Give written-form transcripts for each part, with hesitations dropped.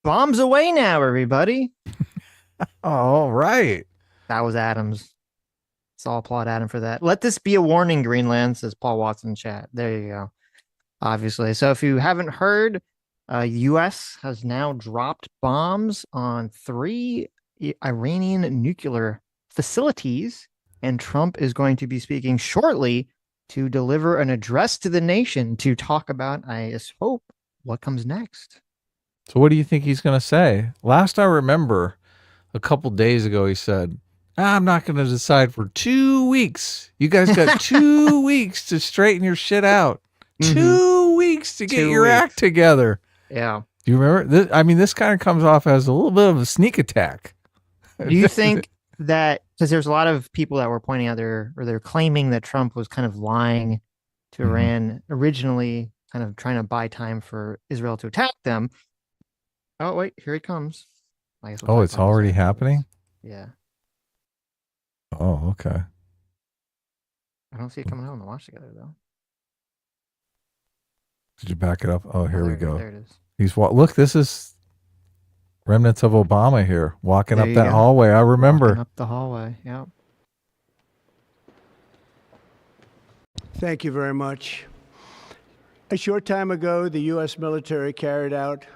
Bombs away now, everybody. All right. That was Adams. So I'll applaud Adam for that. Let this be a warning, Greenland, says Paul Watson in chat. There you go. Obviously. So if you haven't heard, US has now dropped bombs on three Iranian nuclear facilities, and Trump is going to be speaking shortly to deliver an address to the nation to talk about, I hope, what comes next. So what do you think he's going to say? Last I remember, a couple days ago, he said, I'm not going to decide for 2 weeks. You guys got 2 weeks to straighten your shit out. 2 weeks to get your act together. Yeah. Do you remember? This kind of comes off as a little bit of a sneak attack. Do you think that, because there's a lot of people that were pointing out they're claiming that Trump was kind of lying to Iran originally, kind of trying to buy time for Israel to attack them. Oh, wait, here he comes. Oh, it's already happening? Yeah. Oh, okay. I don't see it coming home to watch together, though. Did you back it up? Oh, here we go. There it is. Look, this is remnants of Obama here, walking up that hallway. I remember. Walking up the hallway, yeah. Thank you very much. A short time ago, the U.S. military carried out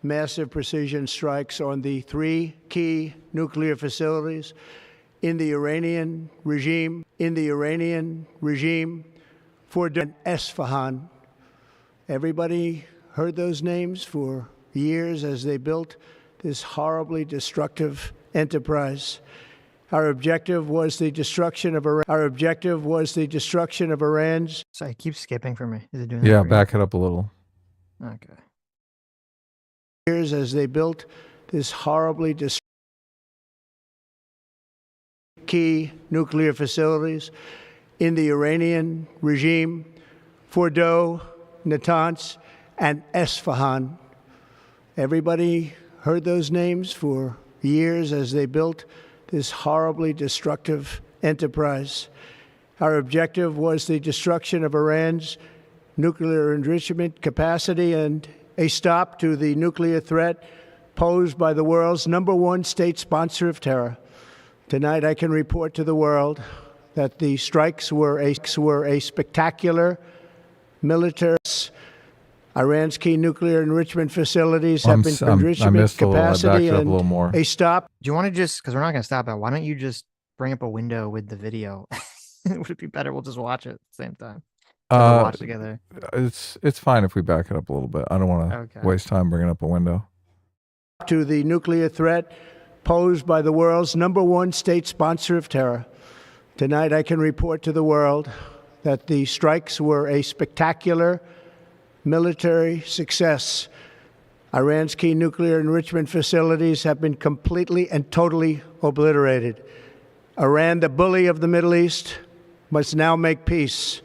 massive precision strikes on the three key nuclear facilities in the Iranian regime, for Esfahan. Everybody heard those names for years as they built this horribly destructive enterprise. Our objective was the destruction of Iran. Iran's. So it keeps skipping for me. Is it doing that? Yeah, back it up a little. Okay. Years as they built this horribly key nuclear facilities in the Iranian regime, Fordow, Natanz, and Esfahan. Everybody heard those names for years as they built this horribly destructive enterprise. Our objective was the destruction of Iran's nuclear enrichment capacity and a stop to the nuclear threat posed by the world's #1 state sponsor of terror. Tonight, I can report to the world that the strikes were a spectacular military. Iran's key nuclear enrichment facilities have been enrichment capacity and a stop. Do you want to just, because we're not going to stop that, why don't you just bring up a window with the video? Would it be better? We'll just watch it at the same time. Watch together. It's fine if we back it up a little bit. I don't want to waste time bringing up a window. To the nuclear threat posed by the world's #1 state sponsor of terror. Tonight, I can report to the world that the strikes were a spectacular military success. Iran's key nuclear enrichment facilities have been completely and totally obliterated. Iran, the bully of the Middle East, must now make peace.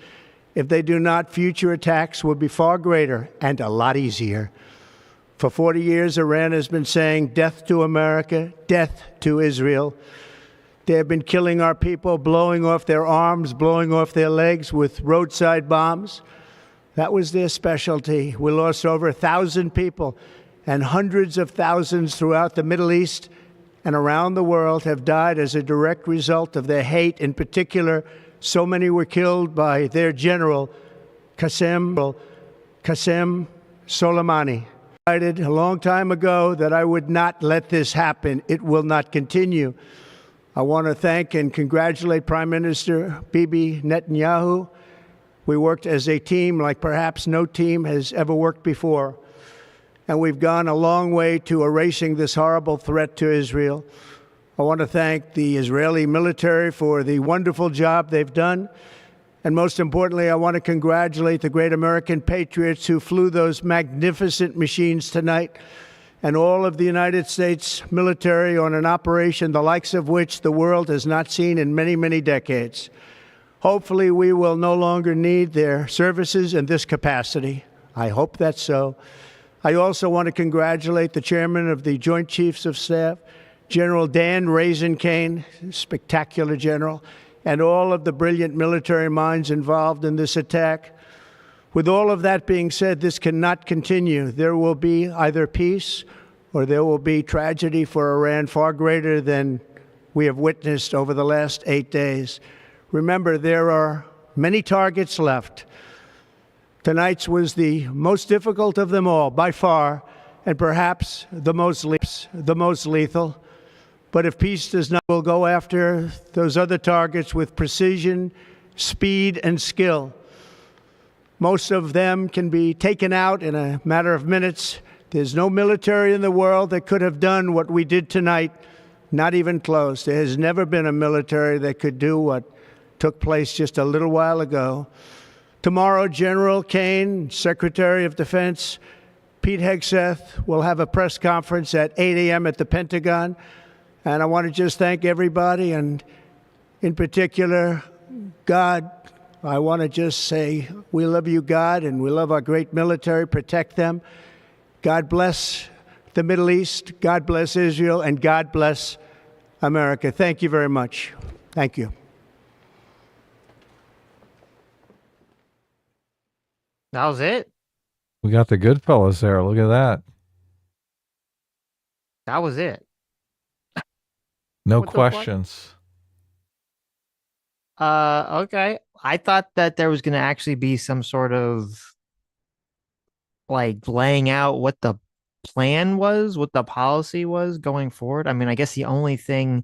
If they do not, future attacks will be far greater and a lot easier. For 40 years, Iran has been saying death to America, death to Israel. They have been killing our people, blowing off their arms, blowing off their legs with roadside bombs. That was their specialty. We lost over 1,000 people, and hundreds of thousands throughout the Middle East and around the world have died as a direct result of their hate. In particular, so many were killed by their general, Qasem Soleimani. I decided a long time ago that I would not let this happen. It will not continue. I want to thank and congratulate Prime Minister Bibi Netanyahu. We worked as a team like perhaps no team has ever worked before. And we've gone a long way to erasing this horrible threat to Israel. I want to thank the Israeli military for the wonderful job they've done. And most importantly, I want to congratulate the great American patriots who flew those magnificent machines tonight, and all of the United States military on an operation the likes of which the world has not seen in many, many decades. Hopefully, we will no longer need their services in this capacity. I hope that's so. I also want to congratulate the chairman of the Joint Chiefs of Staff, General Dan Kane, spectacular general, and all of the brilliant military minds involved in this attack. With all of that being said, this cannot continue. There will be either peace or there will be tragedy for Iran far greater than we have witnessed over the last 8 days. Remember, there are many targets left. Tonight's was the most difficult of them all, by far, and perhaps the most lethal. But if peace does not, we'll go after those other targets with precision, speed, and skill. Most of them can be taken out in a matter of minutes. There's no military in the world that could have done what we did tonight, not even close. There has never been a military that could do what took place just a little while ago. Tomorrow, General Kane, Secretary of Defense, Pete Hegseth will have a press conference at 8 a.m. at the Pentagon. And I want to just thank everybody, and in particular, God. I want to just say we love you, God, and we love our great military. Protect them. God bless the Middle East. God bless Israel. And God bless America. Thank you very much. Thank you. That was it. We got the good fellas there. Look at that. That was it. No What the fuck? questions. Okay. I thought that there was going to actually be some sort of like laying out what the plan was, what the policy was going forward. I mean, I guess the only thing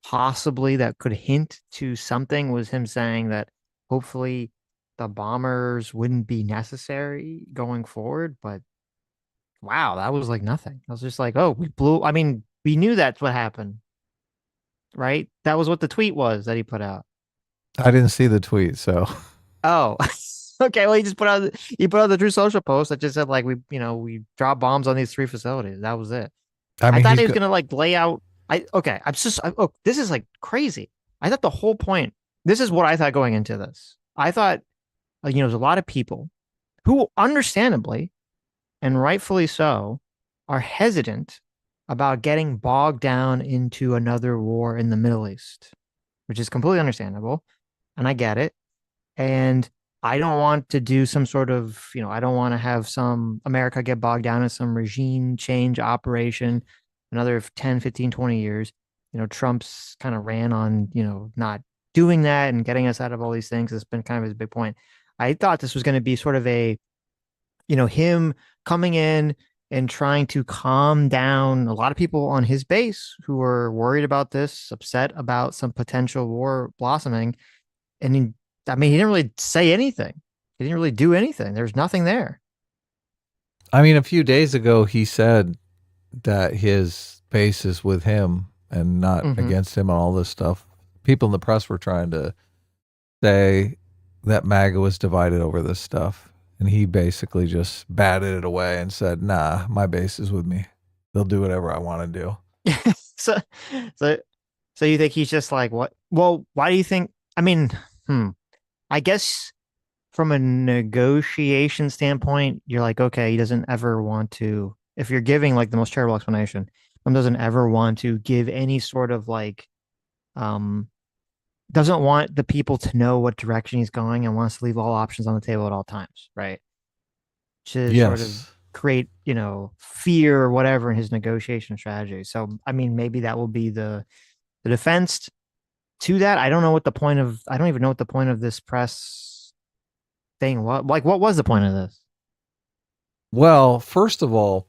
possibly that could hint to something was him saying that hopefully the bombers wouldn't be necessary going forward. But wow, that was like nothing. I was just like, oh, we blew. I mean, we knew that's what happened, right? That was what the tweet was that he put out. I didn't see the tweet, so Oh, okay. Well, he put out the True Social post that just said like we dropped bombs on these three facilities. That was it. I I mean thought he's he was got gonna like lay out. Oh, this is like crazy. I thought the whole point. This is what I thought going into this. I thought there's a lot of people who, understandably and rightfully so, are hesitant about getting bogged down into another war in the Middle East, which is completely understandable, and I get it. And I don't want to do some sort of, I don't want to have some America get bogged down in some regime change operation another 10, 15, 20 years. Trump's kind of ran on, not doing that and getting us out of all these things. It's been kind of his big point. I thought this was going to be sort of him coming in and trying to calm down a lot of people on his base who were worried about this, upset about some potential war blossoming. And he didn't really say anything. He didn't really do anything. There's nothing there. I mean, a few days ago he said that his base is with him and not Mm-hmm. against him and all this stuff. People in the press were trying to say that MAGA was divided over this stuff. And he basically just batted it away and said, nah, my base is with me. They'll do whatever I want to do. so, so, so you think he's just like, what? Well, why do you think? I mean, I guess from a negotiation standpoint, you're like, okay, he doesn't ever want to, if you're giving like the most terrible explanation, Trump doesn't ever want to give any sort of like, um, doesn't want the people to know what direction he's going and wants to leave all options on the table at all times, right? To sort of Yes. create, fear or whatever in his negotiation strategy. So, I mean, maybe that will be the defense to that. I don't even know what the point of this press thing was. Like, what was the point of this? Well, first of all,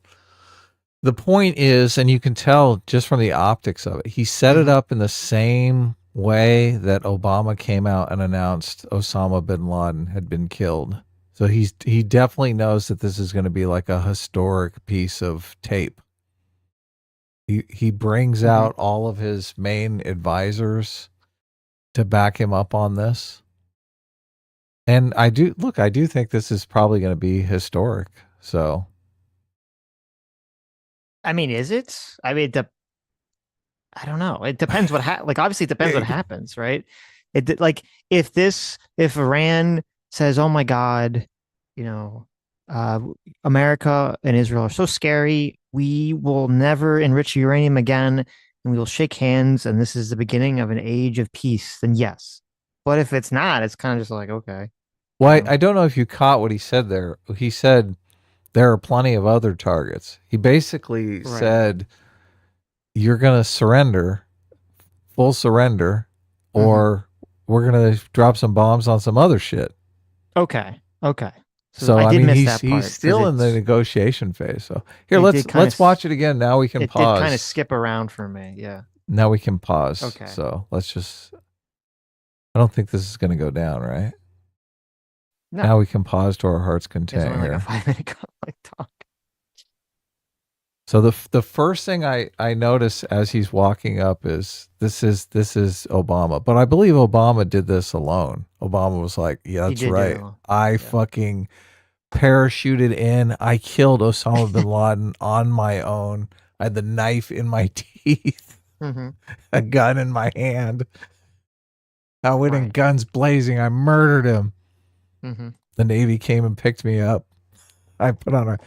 the point is, and you can tell just from the optics of it, he set it Mm-hmm. up in the same way that Obama came out and announced Osama bin Laden had been killed. So he definitely knows that this is going to be like a historic piece of tape. He brings Mm-hmm. out all of his main advisors to back him up on this. And I do think this is probably going to be historic. So I mean, is it? I mean, I don't know. It depends like obviously it depends what happens, right? Like if Iran says, "Oh my God, you know, uh, America and Israel are so scary. We will never enrich uranium again, and we will shake hands, and this is the beginning of an age of peace." Then yes. But if it's not, it's kind of just like okay, well, you know. I don't know if you caught what he said there. He said there are plenty of other targets. He basically Right. said, you're going to surrender, full surrender, or we're going to drop some bombs on some other shit. Okay. Okay. So I I did mean, miss that part he's 'cause still in the it's negotiation phase. So here, it did kind let's of watch it again. Now we can it did kind of pause. skip around for me. Yeah. Now we can pause. Okay. So let's just. I don't think this is going to go down, right? No. Now we can pause to our heart's It's content only like a here. 5-minute like talk. So the first thing I notice as he's walking up is this is Obama, but I believe Obama did this alone. Obama was like, "Yeah, He that's did do it right. alone. I Yeah. fucking parachuted in. I killed Osama bin Laden on my own. I had the knife in my teeth, Mm-hmm. a gun in my hand. I went in Right. guns blazing. I murdered him. Mm-hmm. The Navy came and picked me up. I put on a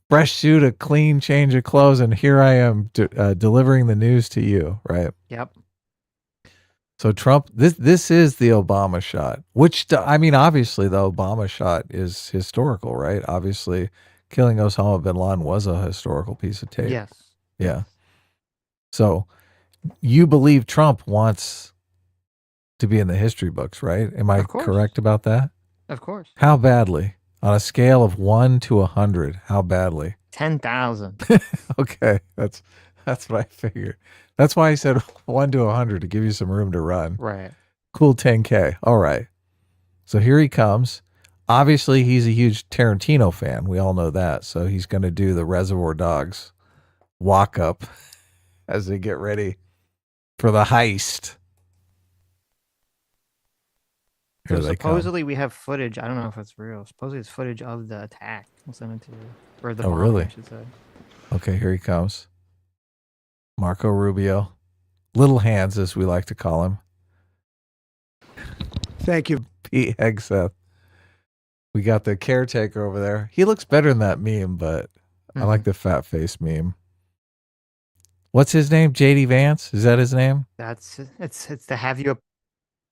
fresh suit, a clean change of clothes, and here I am delivering the news to you, right? Yep. So Trump, this is the Obama shot, which I mean, obviously the Obama shot is historical, right? Obviously, killing Osama bin Laden was a historical piece of tape. Yes. Yeah. So you believe Trump wants to be in the history books, right? Am I Of course. correct about that? Of course. How badly? On a scale of 1 to 100, how badly? 10,000. Okay, that's what I figured. That's why I said 1 to 100 to give you some room to run. Right. Cool 10K. All right. So here he comes. Obviously, he's a huge Tarantino fan. We all know that. So he's going to do the Reservoir Dogs walk up as they get ready for the heist. So Here they come. supposedly we have footage. I don't know if it's real. Supposedly it's footage of the attack. I'll send it to you. Or the Oh, bombing, really? I should say. Okay, here he comes. Marco Rubio. Little Hands, as we like to call him. Thank you. Pete Hegseth. We got the caretaker over there. He looks better than that meme, but I like the fat face meme. What's his name? JD Vance? Is that his name? It's the have you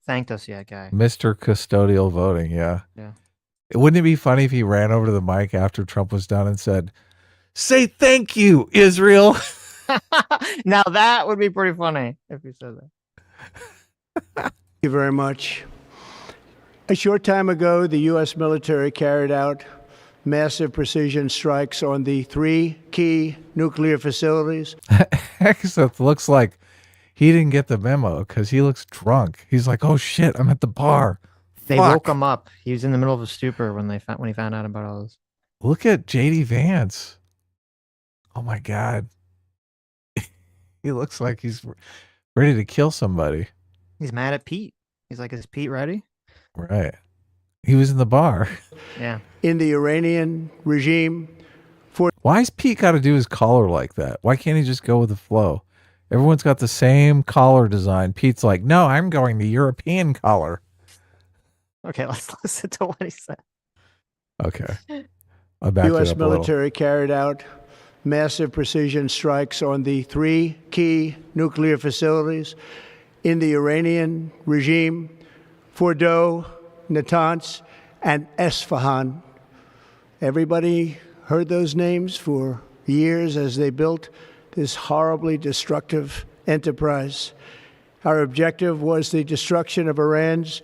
thanked us yet guy. Mr. Custodial Voting, yeah. Yeah. Wouldn't it be funny if he ran over to the mic after Trump was done and said, "Say thank you, Israel." Now that would be pretty funny if you said that. Thank you very much. A short time ago, the U.S. military carried out massive precision strikes on the 3 key nuclear facilities. Hegseth looks like he didn't get the memo because he looks drunk. He's like, "Oh shit, I'm at the bar." They Fuck. woke him up. He was in the middle of a stupor when he found out about all this. Look at JD Vance. Oh my God. He looks like he's ready to kill somebody. He's mad at Pete. He's like, "Is Pete ready?" Right. He was in the bar. Yeah. In the Iranian regime. Why's Pete got to do his collar like that? Why can't he just go with the flow? Everyone's got the same collar design. Pete's like, "No, I'm going the European collar." Okay, let's listen to what he said. Okay. I backed it U.S. up a little. military carried out massive precision strikes on the 3 key nuclear facilities in the Iranian regime: Fordow, Natanz, and Esfahan. Everybody heard those names for years as they built this horribly destructive enterprise. Our objective was the destruction of Iran's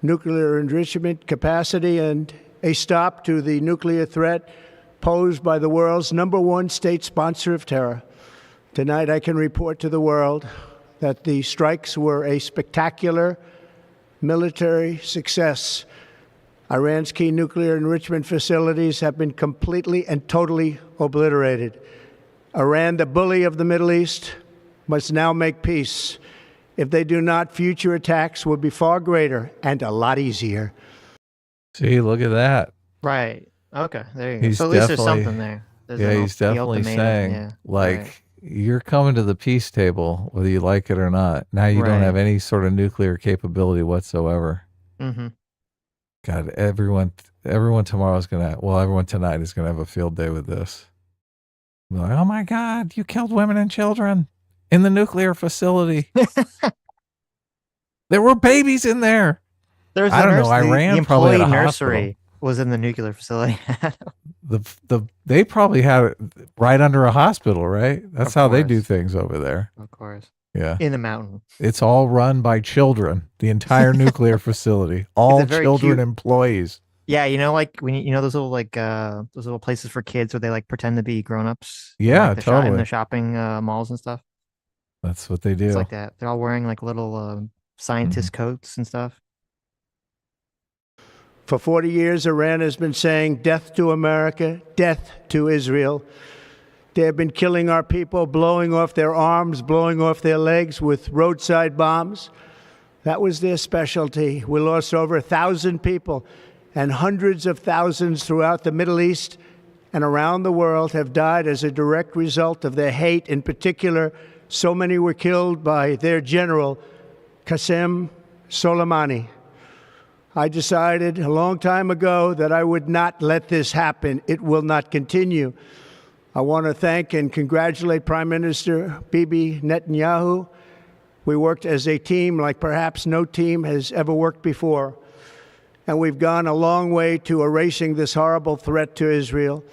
nuclear enrichment capacity and a stop to the nuclear threat posed by the world's #1 state sponsor of terror. Tonight, I can report to the world that the strikes were a spectacular military success. Iran's key nuclear enrichment facilities have been completely and totally obliterated. Iran, the bully of the Middle East, must now make peace. If they do not, future attacks will be far greater and a lot easier. See, look at that. Right. Okay. There you go. He's So at least there's definitely- something there. There's Yeah, an he's the definitely ultimatum, saying, yeah, like, right. you're coming to the peace table, whether you like it or not. Now you don't Right. have any sort of nuclear capability whatsoever. Mm-hmm. God, everyone tomorrow's everyone tonight is gonna have a field day with this. Be like, "Oh my God, you killed women and children in the nuclear facility. There were babies in there." There's I the don't know. nurse, the Iran probably employee had a nursery. Was in the nuclear facility. They probably have it right under a hospital, right? That's Of how they do course. things over there. Of course. Yeah. In the mountain. It's all run by children, the entire nuclear facility, It's a all very children cute. employees. Yeah, like when those little those little places for kids where they like pretend to be grown-ups in like Yeah, the shop in the totally. shopping malls and stuff. That's what they It's do. like that. They're all wearing like little Hmm. scientist coats and stuff. For 40 years, Iran has been saying death to America, death to Israel. They have been killing our people, blowing off their arms, blowing off their legs with roadside bombs. That was their specialty. We lost over 1,000 people, and hundreds of thousands throughout the Middle East and around the world have died as a direct result of their hate. In particular, so many were killed by their general, Qasem Soleimani. I decided a long time ago that I would not let this happen. It will not continue. I want to thank and congratulate Prime Minister Bibi Netanyahu. We worked as a team like perhaps no team has ever worked before. And we've gone a long way to erasing this horrible threat to Israel.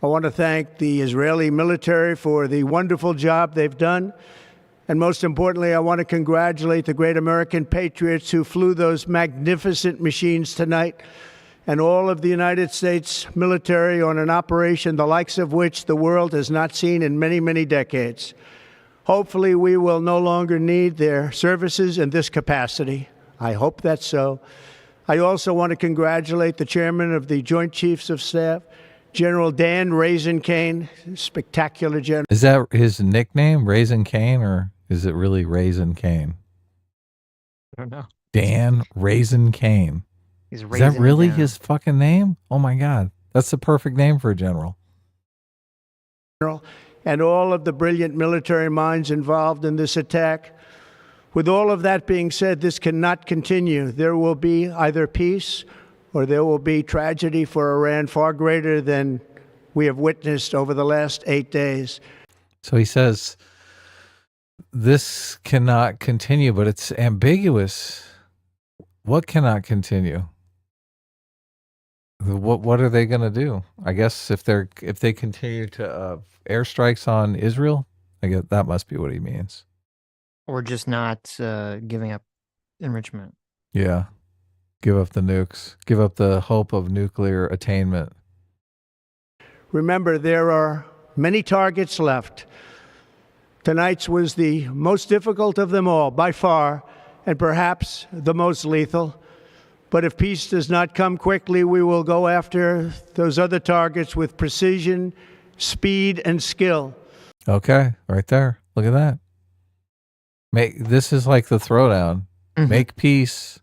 I want to thank the Israeli military for the wonderful job they've done. And most importantly, I want to congratulate the great American patriots who flew those magnificent machines tonight, and all of the United States military on an operation the likes of which the world has not seen in many, many decades. Hopefully, we will no longer need their services in this capacity. I hope that's so. I also want to congratulate the chairman of the Joint Chiefs of Staff, General Dan Raisin Kane, spectacular general. Is that his nickname, Raisin Cane, or is it really Raisin Cane? I don't know. Dan Raisin Cane. He's Is that raising it really down. his fucking name? Oh my God. That's the perfect name for a general. And all of the brilliant military minds involved in this attack. With all of that being said, this cannot continue. There will be either peace or there will be tragedy for Iran far greater than we have witnessed over the last 8 days. So he says, this cannot continue, but it's ambiguous. What cannot continue? What are they going to do? I guess if they continue to airstrikes on Israel, I guess that must be what he means. Or just not giving up enrichment. Yeah. Give up the nukes. Give up the hope of nuclear attainment. Remember, there are many targets left. Tonight's was the most difficult of them all, by far, and perhaps the most lethal. But if peace does not come quickly, we will go after those other targets with precision, speed, and skill. Okay, right there. Look at that. This is like the throwdown. Mhm. Make peace,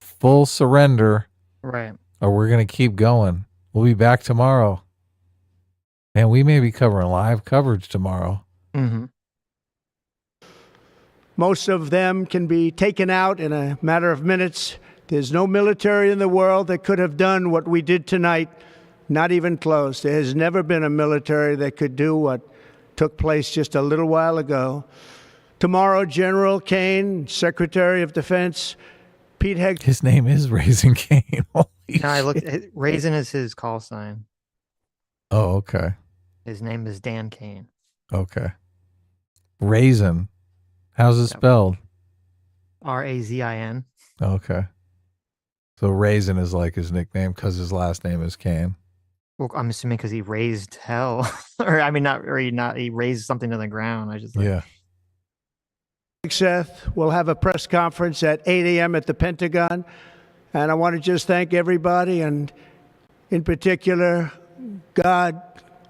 full surrender, Right. or we're going to keep going. We'll be back tomorrow. And we may be covering live coverage tomorrow. Mm-hmm. Most of them can be taken out in a matter of minutes. There's no military in the world that could have done what we did tonight, not even close. There has never been a military that could do what took place just a little while ago. Tomorrow, General Kane, Secretary of Defense, Pete Heg. His name is Raisin Cane. Holy Now I looked. shit. Raisin is his call sign. Oh, okay. His name is Dan Kane. Okay. Raisin. How's it Yep. spelled? Razin. Okay. So Raisin is like his nickname because his last name is Kane. Well, I'm assuming because he raised hell, or I mean, he raised something to the ground. I just like, Yeah. Seth will have a press conference at 8 a.m. at the Pentagon. And I want to just thank everybody, and in particular, God.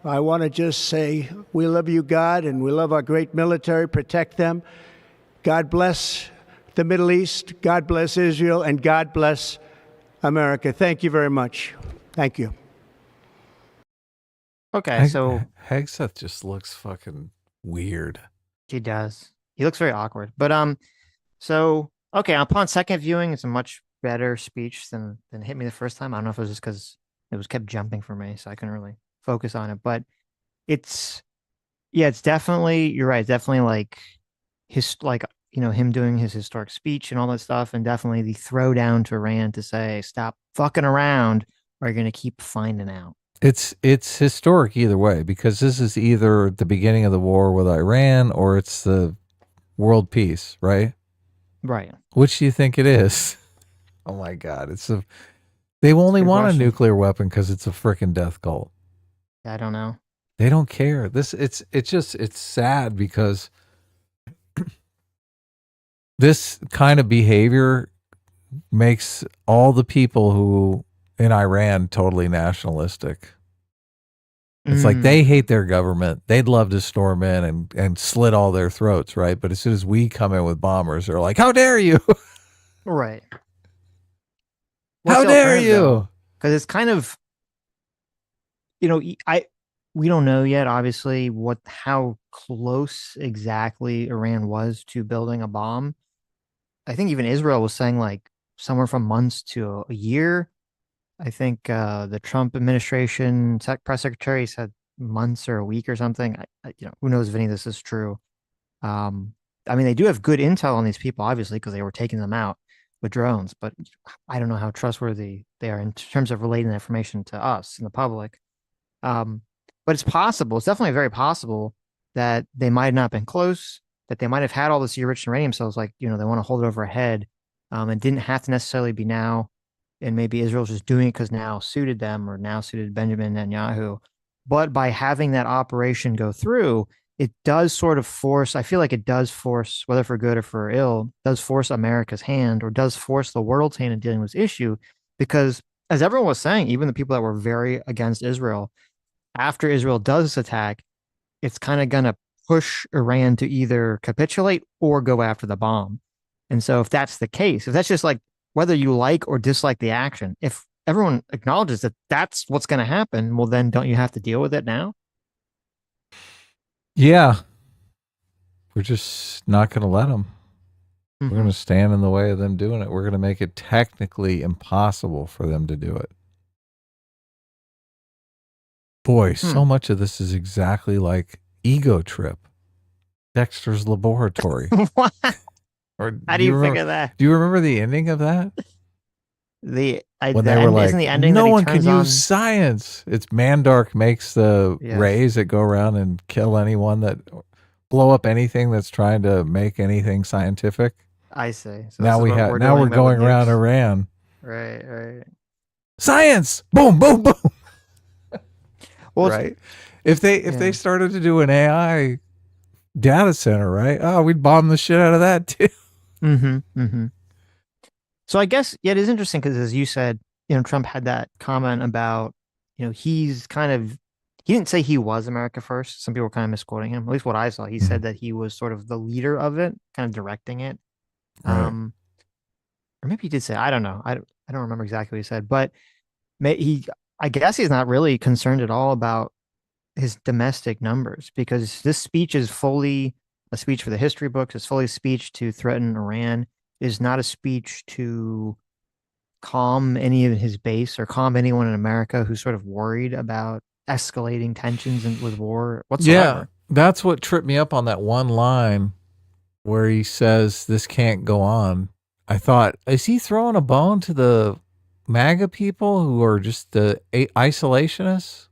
I want to just say we love you, God, and we love our great military. Protect them. God bless the Middle East. God bless Israel. And God bless America. Thank you very much. Thank you. okay, so Hegseth just looks fucking weird. he does. He looks very awkward, but so okay. Upon second viewing, it's a much better speech than hit me the first time. I don't know if it was just because it was kept jumping for me, so I couldn't really focus on it. But it's it's definitely, you're right. Definitely like him doing his historic speech and all that stuff, and definitely the throwdown to Iran to say stop fucking around. are going to keep finding out. It's historic either way because this is either the beginning of the war with Iran or it's the world peace, right? Right. Which do you think it is? Oh my God, they It's a only good want a question. nuclear weapon because it's a freaking death cult. I don't know. They don't care. It's sad because this kind of behavior makes all the people who in Iran totally nationalistic. It's like they hate Mm, their government. They'd love to storm in and slit all their throats, right? But as soon as we come in with bombers, they're like, "How dare you? right. What's How the dare alternative though? you?" Because it's kind of, I we don't know yet, obviously, what how close exactly Iran was to building a bomb. I think even Israel was saying like somewhere from months to a year. I think the Trump administration press secretary said months or a week or something. Who knows if any of this is true. Um, I mean, they do have good intel on these people, obviously, because they were taking them out with drones, but I don't know how trustworthy they are in terms of relating the information to us and the public. Um, but it's possible. It's definitely very possible that they might not have been close, that they might have had all this enriched uranium cells, like, they want to hold it over a head, and didn't have to necessarily be now. And maybe Israel's just doing it because now suited them or now suited Benjamin Netanyahu. But by having that operation go through, it does sort of force, I feel like it does force, whether for good or for ill, does force America's hand or does force the world's hand in dealing with this issue. Because as everyone was saying, even the people that were very against Israel, after Israel does this attack, it's kind of going to push Iran to either capitulate or go after the bomb. And so, if that's the case, if that's just like whether you like or dislike the action, if everyone acknowledges that that's what's going to happen, well, then don't you have to deal with it now? Yeah, we're just not going to let them. We're going Mm-hmm. to stand in the way of them doing it. We're going to make it technically impossible for them to do it. Boy, Hmm. so much of this is exactly like Ego Trip, Dexter's Laboratory. What? Or How do you figure that? do you remember the ending of that? When The they were end isn't like, the ending that no he one can turns use on. science. It's Mandark makes the Yes, rays that go around and kill anyone that blow up anything that's trying to make anything scientific. I see. So this is what we're Now we're doing, but with going around nukes. Iran. Right, right. Science! Boom, boom, boom. Well, it's, Right? If they yeah. started to do an AI data center, right? Oh, we'd bomb the shit out of that too. Mm-hmm. Mm-hmm. So I guess, yeah, it is interesting because as you said, Trump had that comment about, he's kind of he didn't say he was America first. Some people were kind of misquoting him. At least what I saw. He said Mhm. that he was sort of the leader of it, kind of directing it. Right. Um, or maybe he did say, I don't know. I don't remember exactly what he said, but he I guess he's not really concerned at all about his domestic numbers because this speech is fully a speech for the history books. It's fully a speech to threaten Iran. It is not a speech to calm any of his base or calm anyone in America who's sort of worried about escalating tensions and with war Yeah, whatsoever. that's what tripped me up on that one line where he says this can't go on. I thought, is he throwing a bone to the MAGA people who are just the isolationists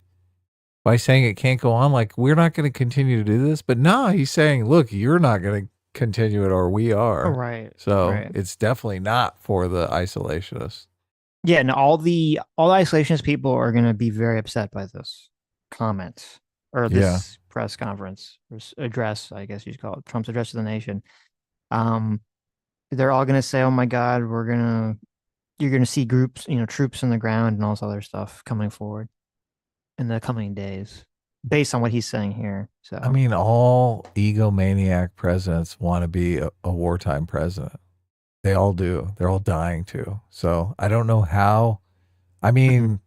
by saying it can't go on? Like, we're not going to continue to do this. But no, he's saying, look, you're not going to continue it or we Oh, are. right, So right. it's definitely not for the isolationists. Yeah, and all the isolationist people are going to be very upset by this comment or Yeah. this press conference or address, I guess you'd call it, Trump's address to the nation. Um, they're all going to say, "Oh my God, you're going to see groups, troops on the ground and all this other stuff coming forward in the coming days, based on what he's saying here." I So, mean, all egomaniac presidents want to be a wartime president. They all do. They're all dying to. So I don't know how. I mhm. mean,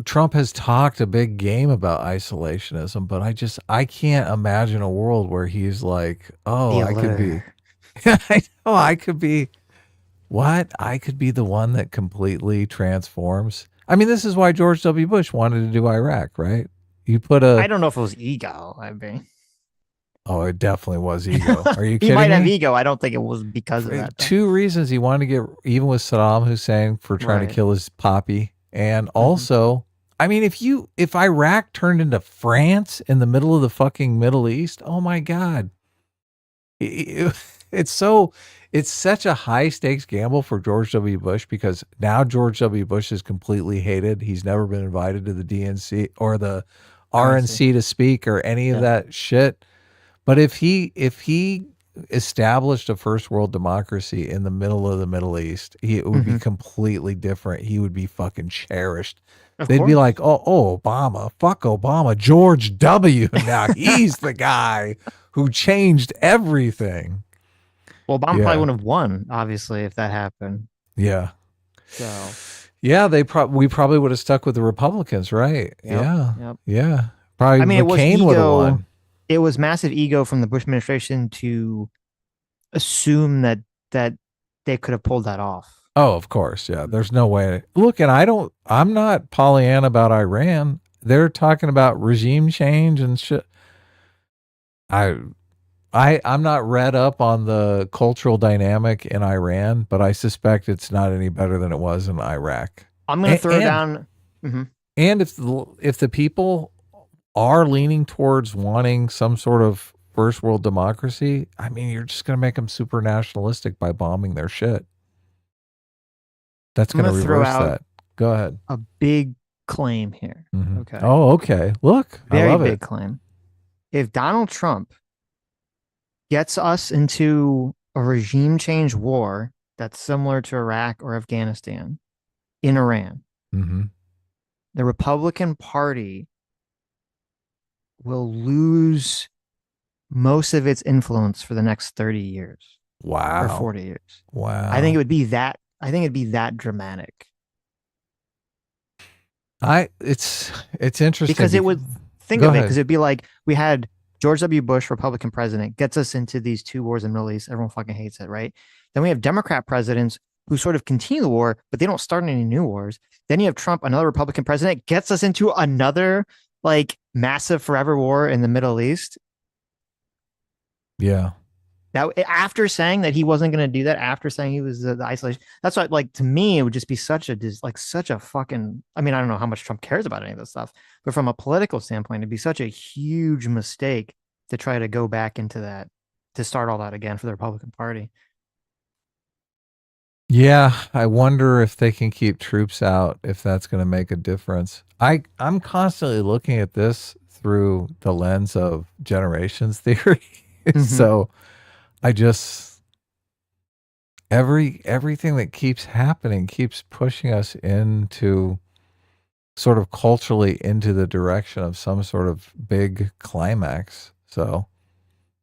Trump has talked a big game about isolationism, but I can't imagine a world where he's like, oh, The I could be, allure. I know I could be what? I could be the one that completely transforms. I mean, this is why George W. Bush wanted to do Iraq, right? You put I a, don't know if it was ego. I mean, oh, it definitely was ego. Are you he might kidding have me? ego. I don't think it was because of that, though. Two reasons he wanted to get even with Saddam Hussein for trying to Right. kill his poppy And Hmm. also, I mean, if Iraq turned into France in the middle of the fucking Middle East, oh my god, it's so it's such a high stakes gamble for George W. Bush because now George W. Bush is completely hated. He's never been invited to the DNC or the RNC. RNC to speak or any of Yeah. that shit. But if he established a first world democracy in the middle of the Middle East, it would be Hmm. completely different. He would be fucking cherished. Of They'd be like, course. oh, Obama, fuck Obama, George W. Now he's the guy who changed everything. Well, Obama probably Yeah, wouldn't have won, obviously, if that happened. yeah, So, yeah. We probably would have stuck with the Republicans, right? yep, Yeah, yep. yeah. Probably I mean, it was McCain would have ego. won. It was massive ego from the Bush administration to assume that they could have pulled that off. Oh, of course. Yeah. There's no way. Look, and I'm not Pollyanna about Iran. They're talking about regime change and shit. I, I'm not read up on the cultural dynamic in Iran, but I suspect it's not any better than it was in Iraq. I'm gonna And, throw and, down. Mhm. and if the people are leaning towards wanting some sort of first world democracy, I mean, you're just going to make them super nationalistic by bombing their shit. That's I'm going to gonna throw reverse out that. Go ahead. a big claim here. Hmm. Okay, Oh, okay. Look, I very love it. big claim. If Donald Trump gets us into a regime change war that's similar to Iraq or Afghanistan in Iran, Hmm. the Republican Party will lose most of its influence for the next 30 years or Wow. 40 years. I think it Wow. would be that I think it'd be that dramatic It's interesting because it because would think go of it because ahead. it'd be like we had George W. Bush, Republican president, gets us into these two wars in the Middle East. Everyone fucking hates it, right? Then we have Democrat presidents who sort of continue the war, but they don't start any new wars. Then you have Trump, another Republican president, gets us into another like massive forever war in the Middle East. Yeah. Now, after saying that he wasn't going to do that, after saying he was the isolation, that's why, like, to me, it would just be such a fucking. I mean, I don't know how much Trump cares about any of this stuff, but from a political standpoint, it'd be such a huge mistake to try to go back into that, to start all that again for the Republican Party. Yeah, I wonder if they can keep troops out if that's going to make a difference. I'm constantly looking at this through the lens of generations theory. Mm-hmm. So, I just everything that keeps happening keeps pushing us into sort of culturally into the direction of some sort of big climax. So,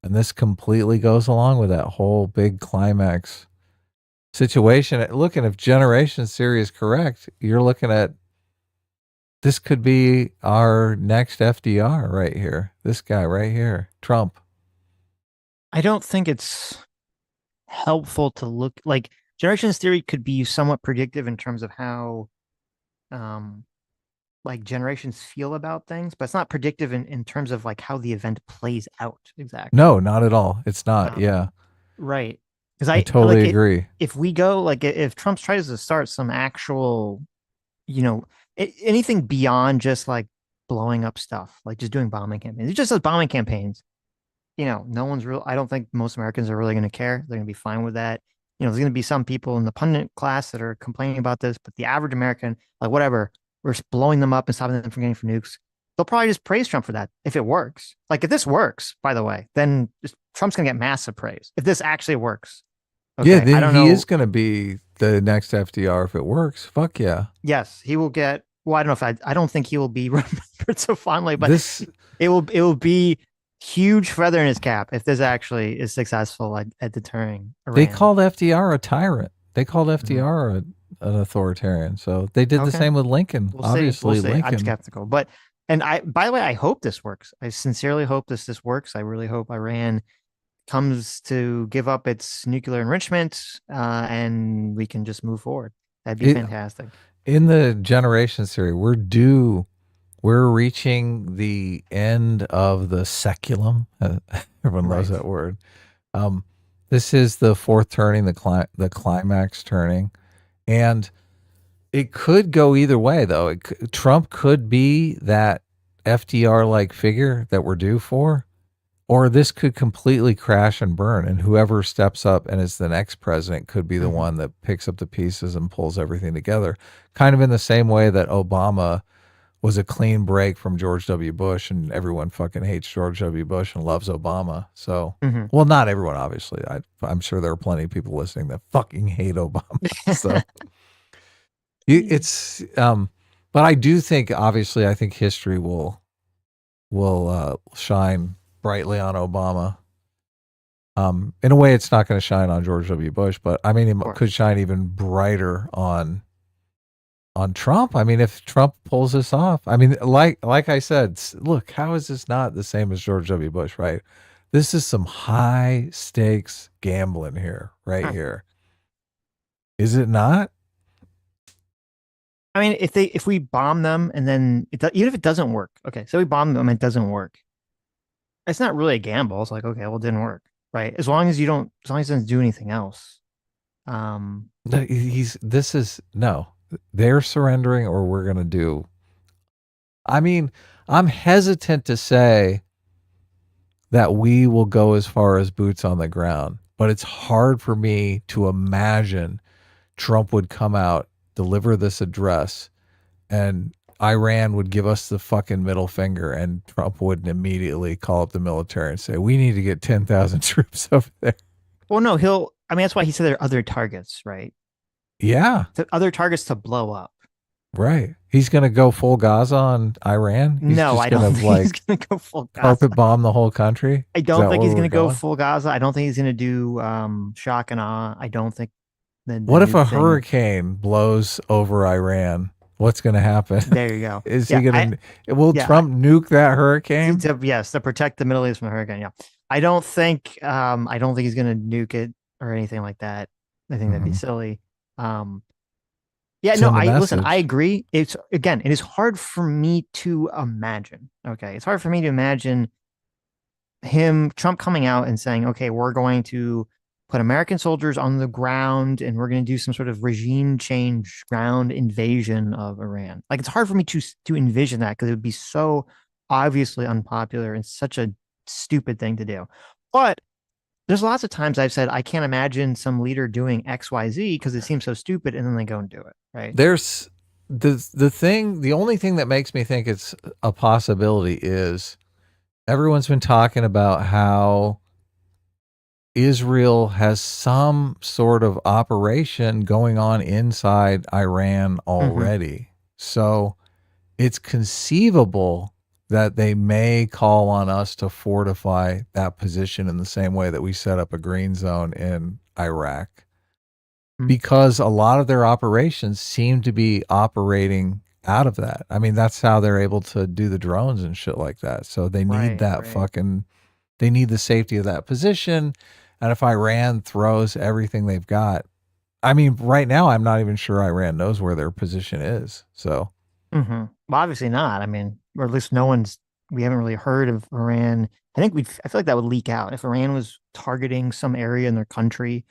and this completely goes along with that whole big climax situation. Looking, if generation theory is correct, you're looking at this could be our next FDR right here. This guy right here, Trump. I don't think it's helpful to look like generations theory could be somewhat predictive in terms of how um like generations feel about things, but it's not predictive in terms of like how the event plays out exactly. No, not at all. It's not. Um, Yeah, right. Because I I like totally it. agree. If we go like if Trump tries to start some actual, you know, anything beyond just like blowing up stuff, like just doing bombing campaigns, it just does bombing campaigns. No one's real. I don't think most Americans are really going to care. They're going to be fine with that. There's going to be some people in the pundit class that are complaining about this, but the average American, like whatever, we're just blowing them up and stopping them from getting for nukes. They'll probably just praise Trump for that if it works. Like if this works, by the way, then Trump's going to get massive praise if this actually works. Yeah, Okay, I don't he is know. going to be the next FDR if it works. Fuck yeah. Yes, he will get. Well, I don't know if I don't think he will be remembered so fondly, but This it will be huge feather in his cap if this actually is successful at deterring they Iran. called FDR a tyrant. They called Mhm. FDR an authoritarian. So they did the Okay, same with Lincoln. we'll see. We'll Obviously, see. I'm Lincoln. skeptical, but by the way, I hope this works. I sincerely hope this works. I really hope Iran comes to give up its nuclear enrichment, and we can just move forward. That'd be It, fantastic. in the generation series, we're due. We're reaching the end of the seculum. Everyone loves Right. that word. Um, this is the fourth turning, the climax turning, and It could go either way, though. Trump could be that FDR like figure that we're due for, or this could completely crash and burn. And whoever steps up and is the next president could be the Mhm. one that picks up the pieces and pulls everything together. Kind of in the same way that Obama was a clean break from George W. Bush, and everyone fucking hates George W. Bush and loves Obama. So, Mhm. well, not everyone, obviously. I'm sure there are plenty of people listening that fucking hate Obama. So, it's but I do think, obviously, I think history will shine brightly on Obama. In a way, it's not going to shine on George W. Bush, but I mean, Of it could course. shine even brighter on Trump. I mean, if Trump pulls this off, I mean, like I said, look, how is this not the same as George W. Bush, right? This is some high stakes gambling here, right Huh. here. Is it not? I mean, if we bomb them and then even if it doesn't work, okay, so we bomb them and it doesn't work, it's not really a gamble. It's like, okay, well, it didn't work, right? As long as it doesn't do anything else. Um, No, this is no, they're surrendering or we're going to do. I mean, I'm hesitant to say that we will go as far as boots on the ground, but it's hard for me to imagine Trump would come out, deliver this address, and Iran would give us the fucking middle finger, and Trump wouldn't immediately call up the military and say, we need to get 10,000 troops over there. well, no, he'll. I mean, that's why he said there are other targets, right? Yeah, Other targets to blow up. right. He's going to go full Gaza on Iran. He's No, just I going don't to think he's like gonna go full Gaza. carpet bomb the whole country. I Is don't that think where he's we're gonna go going? full Gaza. I don't think he's gonna do shock and awe. I don't think the What if nuke a thing. hurricane blows over Iran? What's going to happen? There you go. Is he Yeah, going to, will yeah, Trump nuke that hurricane? yes, to protect the Middle East from the hurricane. Yeah, I don't think he's gonna nuke it or anything like that. I think that'd be Mm-hmm. silly. Yeah, no, Send a I listen, I message. agree. It's again, it is hard for me to imagine. Okay. It's hard for me to imagine Trump coming out and saying, okay, we're going to put American soldiers on the ground and we're going to do some sort of regime change ground invasion of Iran. Like it's hard for me to envision that because it would be so obviously unpopular and such a stupid thing to do. But there's lots of times I've said I can't imagine some leader doing XYZ because it seems so stupid and then they go and do it, right? There's the only thing that makes me think it's a possibility is everyone's been talking about how Israel has some sort of operation going on inside Iran Mm-hmm. already. So it's conceivable that they may call on us to fortify that position in the same way that we set up a green zone in Iraq, because a lot of their operations seem to be operating out of that. I mean, that's how they're able to do the drones and shit like that. So they need Right, that right. fucking, they need the safety of that position. And if Iran throws everything they've got, I mean, right now, I'm not even sure Iran knows where their position is. So Mm-hmm. Well, obviously not. I mean, or at least we haven't really heard of Iran. I feel like that would leak out if Iran was targeting some area in their country.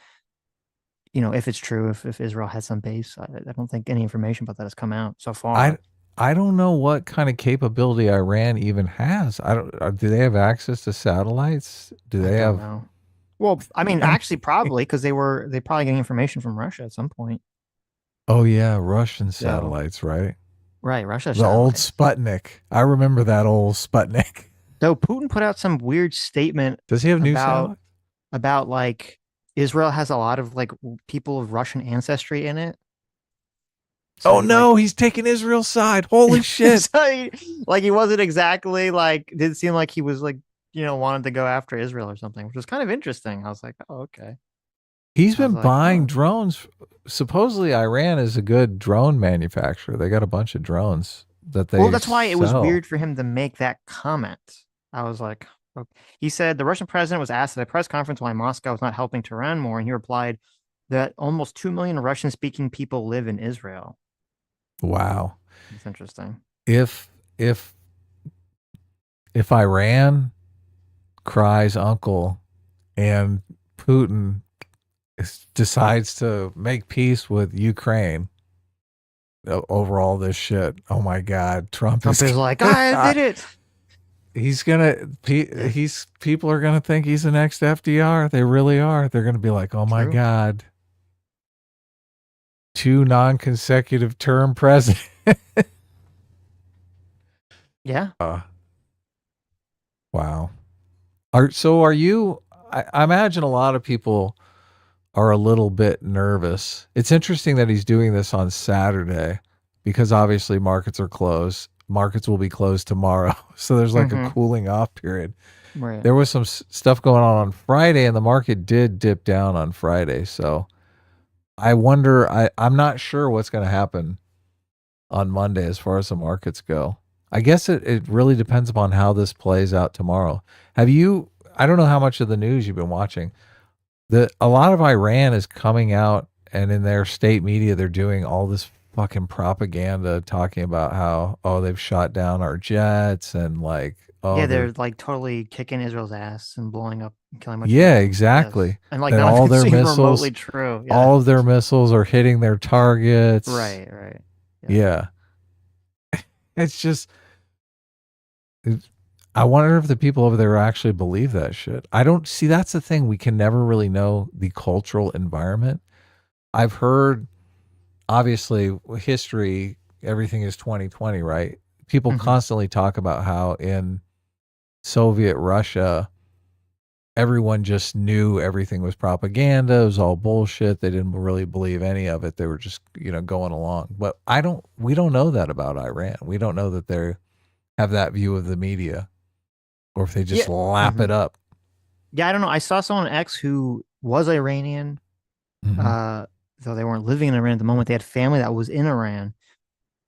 If it's true, if Israel has some base, I don't think any information about that has come out so I, far. I don't know what kind of capability Iran even has. I don't, do they have access to satellites? Do I they don't have, know. Well, I mean, I actually, probably because they probably getting information from Russia at some point. oh yeah, Russian So, satellites, right? right, Russia The old satellites. Sputnik. I remember that old Sputnik. So Putin put out some weird statement Does he have new about satellites? like Israel has a lot of like people of Russian ancestry in it. So Oh he like no, he's taking Israel's side. Holy shit. so he wasn't exactly like didn't seem like he was like wanted to go after Israel or something, which was kind of interesting. I was like, oh okay. He's I was been like, buying huh. drones. Supposedly, Iran is a good drone manufacturer. They got a bunch of drones that Well, they that's why it was sell. weird for him to make that comment. I was like, okay. He said the Russian president was asked at a press conference why Moscow was not helping Tehran more, and he replied that almost 2 million Russian-speaking people live in Israel. Wow. It's interesting. If if if Iran cries uncle and Putin decides to make peace with Ukraine, over all this shit. Oh my God, Trump Trump is. is like, I did it. He's gonna. He's people are gonna think he's the next FDR. They really are. They're gonna be like, oh my True. God, 2 non-consecutive term president. Yeah. Wow. Are you? I imagine a lot of people are a little bit nervous. It's interesting that he's doing this on Saturday because obviously markets are closed. Markets will be closed tomorrow. So there's like a Mm-hmm. cooling off period. Right. There was some stuff going on Friday and the market did dip down on Friday. So I wonder, I'm not sure what's going to happen on Monday as far as the markets go. I guess it really depends upon how this plays out tomorrow. I don't know how much of the news you've been watching. A lot of Iran is coming out and in their state media they're doing all this fucking propaganda talking about how they've shot down our jets and like Yeah, they're they're like totally kicking Israel's ass and blowing up and killing a bunch of yeah, people. Yes. exactly. And like That none of all it's their even missiles remotely true. Yeah. all of their missiles are hitting their targets. Right, right. Yeah. Yeah. It's just I wonder if the people over there actually believe that shit. I don't see that's the thing. We can never really know the cultural environment. I've heard obviously history, everything is 2020, right? People Mm-hmm. constantly talk about how in Soviet Russia, everyone just knew everything was propaganda. It was all bullshit. They didn't really believe any of it. They were just, going along. But we don't know that about Iran. We don't know that they have that view of the media or if they Yeah. just lap Mm-hmm. it up. Yeah, I don't know. I saw someone on X who was Iranian, Mm-hmm. uh, though they weren't living in Iran at the moment. They had family that was in Iran.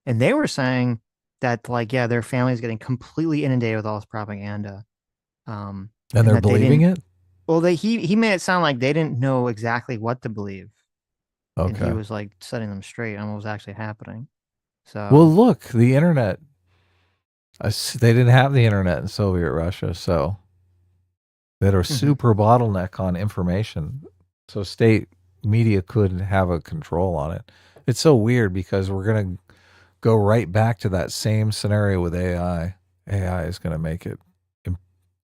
And they were saying that, like, yeah, their family is getting completely inundated with all this propaganda. Um, And and they're that they believing didn't, it? well, he made it sound like they didn't know exactly what to believe. And he Okay. was like setting them straight on what was actually happening. Well, So, look, the internet, they didn't have the internet in Soviet Russia. So that are mhm. super bottleneck on information. So state media couldn't have a control on it. It's so weird because we're going to go right back to that same scenario with AI. AI is going to make it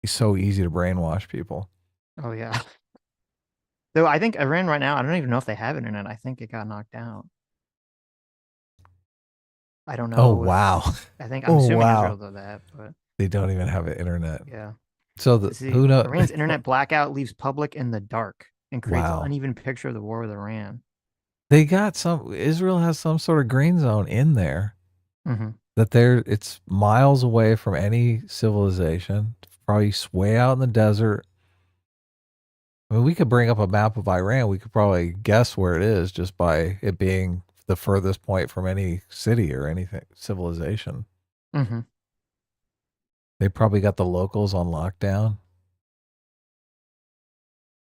so easy to brainwash people. Oh yeah. Though I think Iran right now, I don't even know if they have internet. I think it got knocked out. I don't Oh, know wow. if I'm Oh, assuming Israel wow. did that, but They don't even have an internet. yeah. So See, who knows? Iran's internet blackout leaves public in the dark and creates an Wow. uneven picture of the war with Iran. They got Israel has some sort of green zone in there Mm-hmm. that it's miles away from any civilization, probably way out in the desert. I mean, we could bring up a map of Iran. We could probably guess where it is just by it being the furthest point from any city or anything civilization. Mm-hmm. They probably got the locals on lockdown.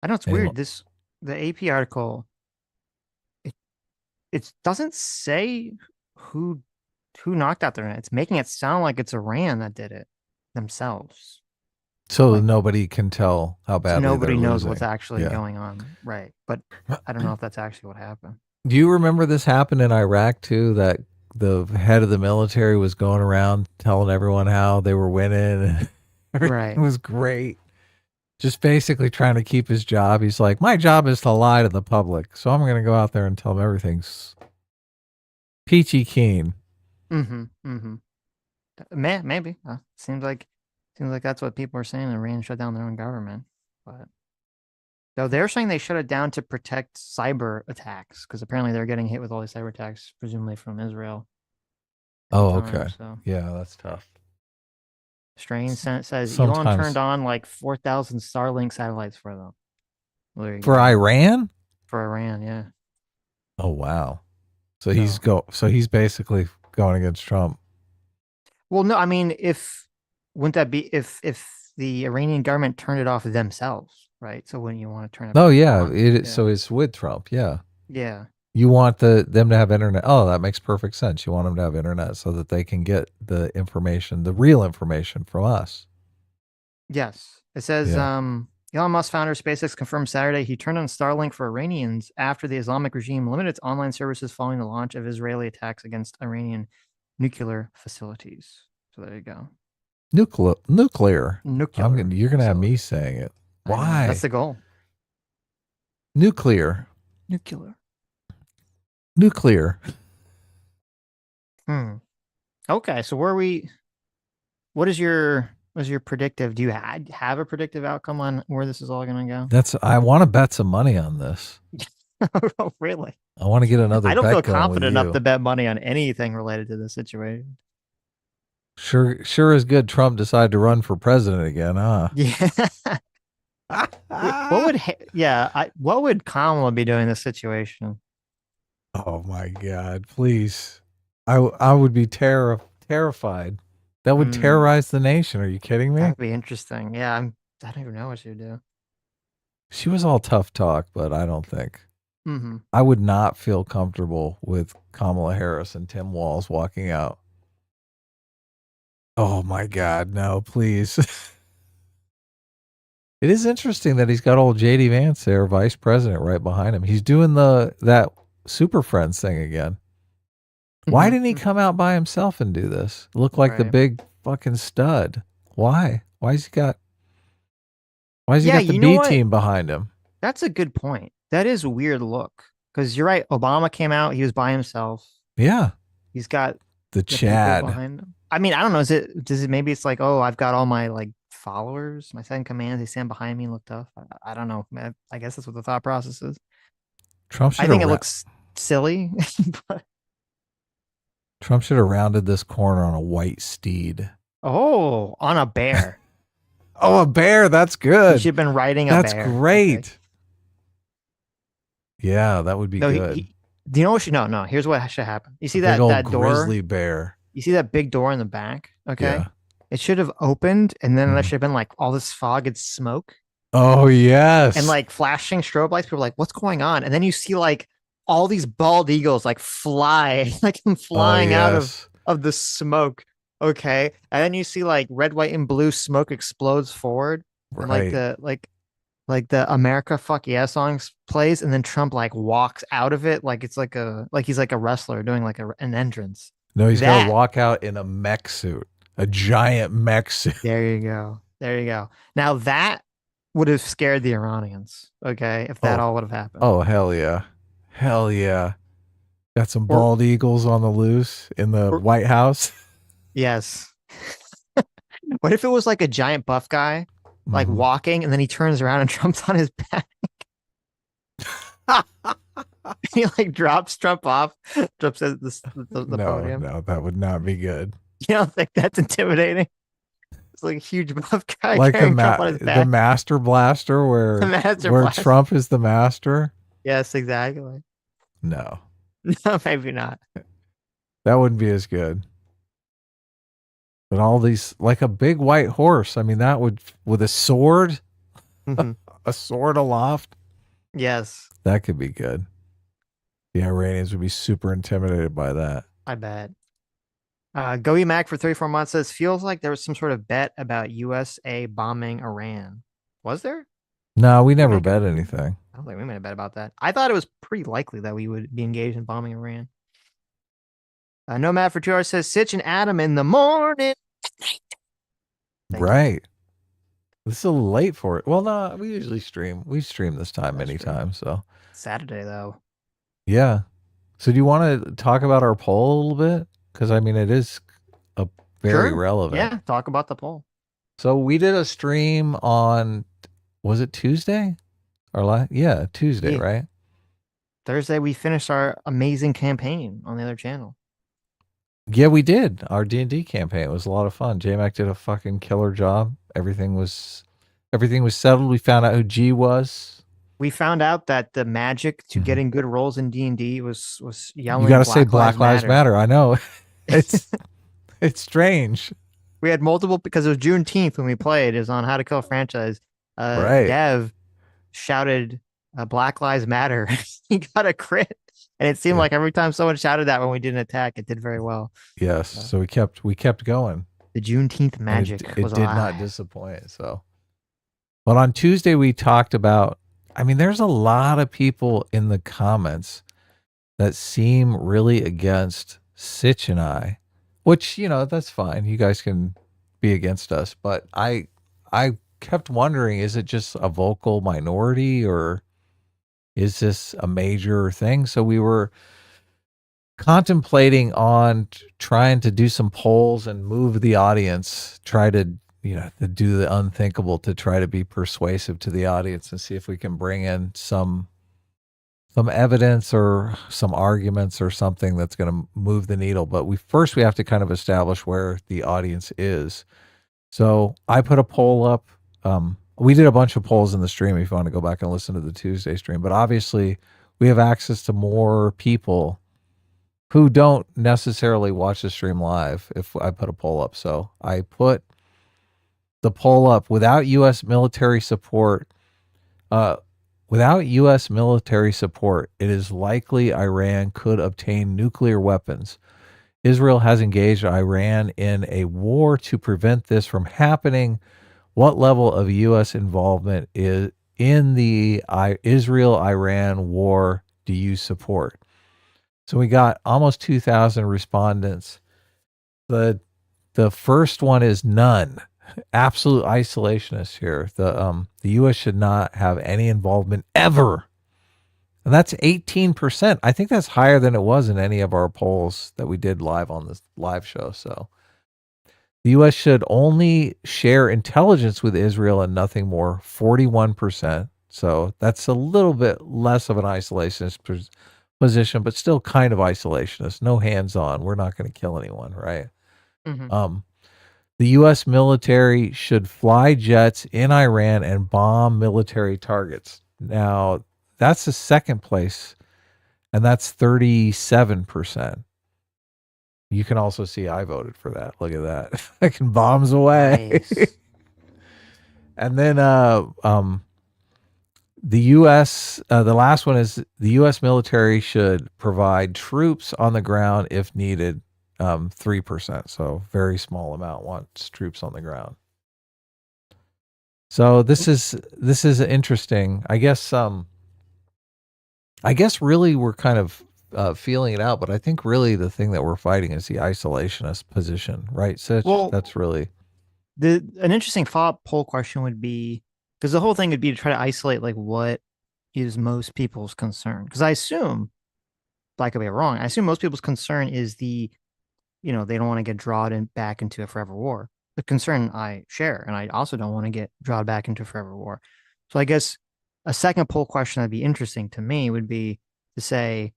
I know it's Any, weird. The AP article, it it doesn't say who who knocked out the internet. It's making it sound like it's Iran that did it themselves. so Like, nobody can tell how so badly they're nobody knows what's losing. actually Yeah. going on, right? But I don't know if that's actually what happened. Do you remember this happened in Iraq too? That the head of the military was going around telling everyone how they were winning and everything Right. was great. Just basically trying to keep his job. He's like, my job is to lie to the public. So I'm going to go out there and tell them everything's peachy keen. Mm-hmm. Mm-hmm. Maybe. Seems like that's what people are saying. Iran shut down their own government, but though they're saying they shut it down to protect cyber attacks because apparently they're getting hit with all these cyber attacks, presumably from Israel at the Oh, time. okay. So Yeah, that's tough. Says Elon turned Sometimes on like 4,000 Starlink satellites for them. Well, there you for go. Iran? For Iran, yeah. Oh, wow. So, So he's basically going against Trump. well, no, I mean, if wouldn't that be if the Iranian government turned it off themselves, right? So wouldn't you want to turn it Oh back yeah, on? Yeah, so it's with Trump. Yeah. yeah, You want them to have internet. Oh, that makes perfect sense. You want them to have internet so that they can get the information, the real information from us. yes. It says Yeah. Elon Musk founder of SpaceX confirmed Saturday he turned on Starlink for Iranians after the Islamic regime limited its online services following the launch of Israeli attacks against Iranian nuclear facilities. So there you go. Nuclear. Nuclear You're gonna have me facilities. saying it. I know. That's Why? the goal. Nuclear. Nuclear. Nuclear. Hmm. Okay, so where are we? What is your predictive? Do you have a predictive outcome on where this is all going to I want to bet some money on this. go? Oh, really? I want to get another I don't feel bet going with confident enough you. to bet money on anything related to this situation. Sure is good Trump decided to run for president again, huh? Yeah. What would Kamala be doing in this situation? Oh my God, please. I would be terrified. That would Hmm, terrorize the nation. Are you kidding that me? would be interesting. Yeah, I don't even know what she would do. She was all tough talk, but I don't think. Hmm. I would not feel comfortable with Kamala Harris and Tim Walz walking out. Oh my God, no, please. It is interesting that he's got old JD Vance there, vice president, right behind him. He's doing that Super Friends thing again. Why Hmm. didn't he come out by himself and do this? Look like the Right. big fucking stud. Why? Why's he Yeah, got the you know B what? team behind him? That's a good point. That is a weird look. Because you're right. Obama came out, he was by himself. Yeah, He's got the the people Chad. behind him. I mean, I don't know. Does it maybe it's like, oh, I've got all my like followers, my second command, they stand behind me and look tough. I don't know. Man, I guess that's what the thought process is. Trump I should think have it looks silly, but Trump should have rounded this corner on a white steed. oh, on a bear. Oh, a bear. That's He good. should have been riding a That's bear. Okay. great. Yeah, that would be No, good. do you know what should, no, here's what should happen. You A see big old that door? grizzly bear. You see that big door in the back? Okay. Yeah. It should have opened and then there Mhm. should have been like all this fog and smoke Oh, and yes. like flashing strobe lights. People are like, what's going on? And then you see like all these bald eagles like fly, like them Oh, flying out yes. of the smoke. Okay. And then you see like red, white, and blue smoke explodes forward. And Right. like the America Fuck Yeah songs plays, and then Trump like walks out of it like it's like he's like a wrestler doing like an entrance. No, he's got to That walk out in a mech suit, a giant mech suit. There you go. There you go. Now that would have scared the Iranians, okay, if that Oh, all would have happened. oh, hell yeah. Hell yeah. Got some Or, bald eagles on the loose in the or White House. yes. What if it was like a giant buff guy, like Mhm. walking, and then he turns around and Trump's on his back? He like drops Trump off, Trump says the No, podium. no, that would not be good. You don't think that's intimidating? It's like a huge buff guy Like carrying Trump on his the back. Master Blaster The where Master Blast. Trump is the master. Yes, exactly. No, No, maybe not. that wouldn't be as good. But all these, like a big white horse. I mean, that would, with a sword, Mhm. a sword aloft, Yes, that could be good. The Iranians would be super intimidated by that. I bet. Goey Mac for 34 months says feels like there was some sort of bet about USA bombing Iran. Was there? No, we We never make a, bet anything. I don't think we made a bet about that. I thought it was pretty likely that we would be engaged in bombing Iran. Nomad for 2 hours says Sitch and Adam in the morning. Thank you. Right. This is a little late for it. Well, no, we usually stream. We stream this time That's many true. times. So, Saturday though. yeah. So, do you want to talk about our poll a little bit? Because, I mean, it is a very Sure. relevant. Yeah. Talk about the poll. So, we did a stream on, was it Tuesday? Yeah, Tuesday, Yeah. right? Thursday we finished our amazing campaign on the other channel. Yeah, we did. Our D&D campaign. It was a lot of fun. JMac did a fucking killer job. Everything was settled. We found out who G was. We found out that the magic to Mhm. getting good rolls in D&D was yelling You got to say Black Lives Matter. I know. It's it's strange. We had multiple because it was Juneteenth when we played. Is on How to Kill a Franchise. Right. Dev shouted Black Lives Matter. He got a crit, and it seemed Yeah. like every time someone shouted that when we did an attack, it did very well. Yes. So we kept going. The Juneteenth And magic it was did alive. not disappoint. So But on Tuesday, we talked about, I mean, there's a lot of people in the comments that seem really against Sitch and I, which, that's fine. You guys can be against us. But I kept wondering, is it just a vocal minority or is this a major thing? So we were contemplating on trying to do some polls and move the audience, try to, to do the unthinkable to try to be persuasive to the audience and see if we can bring in some evidence or some arguments or something that's going to move the needle. But we have to kind of establish where the audience is. So I put a poll up. We did a bunch of polls in the stream if you want to go back and listen to the Tuesday stream. But obviously, we have access to more people who don't necessarily watch the stream live if I put a poll up. So I put the poll up without U.S. military support. Without U.S. military support, it is likely Iran could obtain nuclear weapons. Israel has engaged Iran in a war to prevent this from happening. What level of U.S. involvement is in the Israel-Iran war do you support? So we got almost 2,000 respondents. The first one is none. Absolute isolationists here. The U.S. should not have any involvement ever. And that's 18%. I think that's higher than it was in any of our polls that we did live on this live show. So the U.S. should only share intelligence with Israel and nothing more, 41%. So that's a little bit less of an isolationist position, but still kind of isolationist. No hands on. We're not going to kill anyone, right? Mhm. The U.S. military should fly jets in Iran and bomb military targets. Now, that's the second place, and that's 37%. You can also see I voted for that. Look at that. Fucking bombs away. Nice. And then the U.S., the last one is the U.S. military should provide troops on the ground if needed. 3%. So very small amount wants troops on the ground. So this is interesting. I guess really we're kind of feeling it out, but I think really the thing that we're fighting is the isolationist position, right, Sitch? Well, That's really an interesting follow-up poll question would be, because the whole thing would be to try to isolate like what is most people's concern. Because I assume, I could be wrong, I assume most people's concern is they don't want to get drawn back into a forever war. The concern I share, and I also don't want to get drawn back into a forever war. So I guess a second poll question that'd be interesting to me would be to say,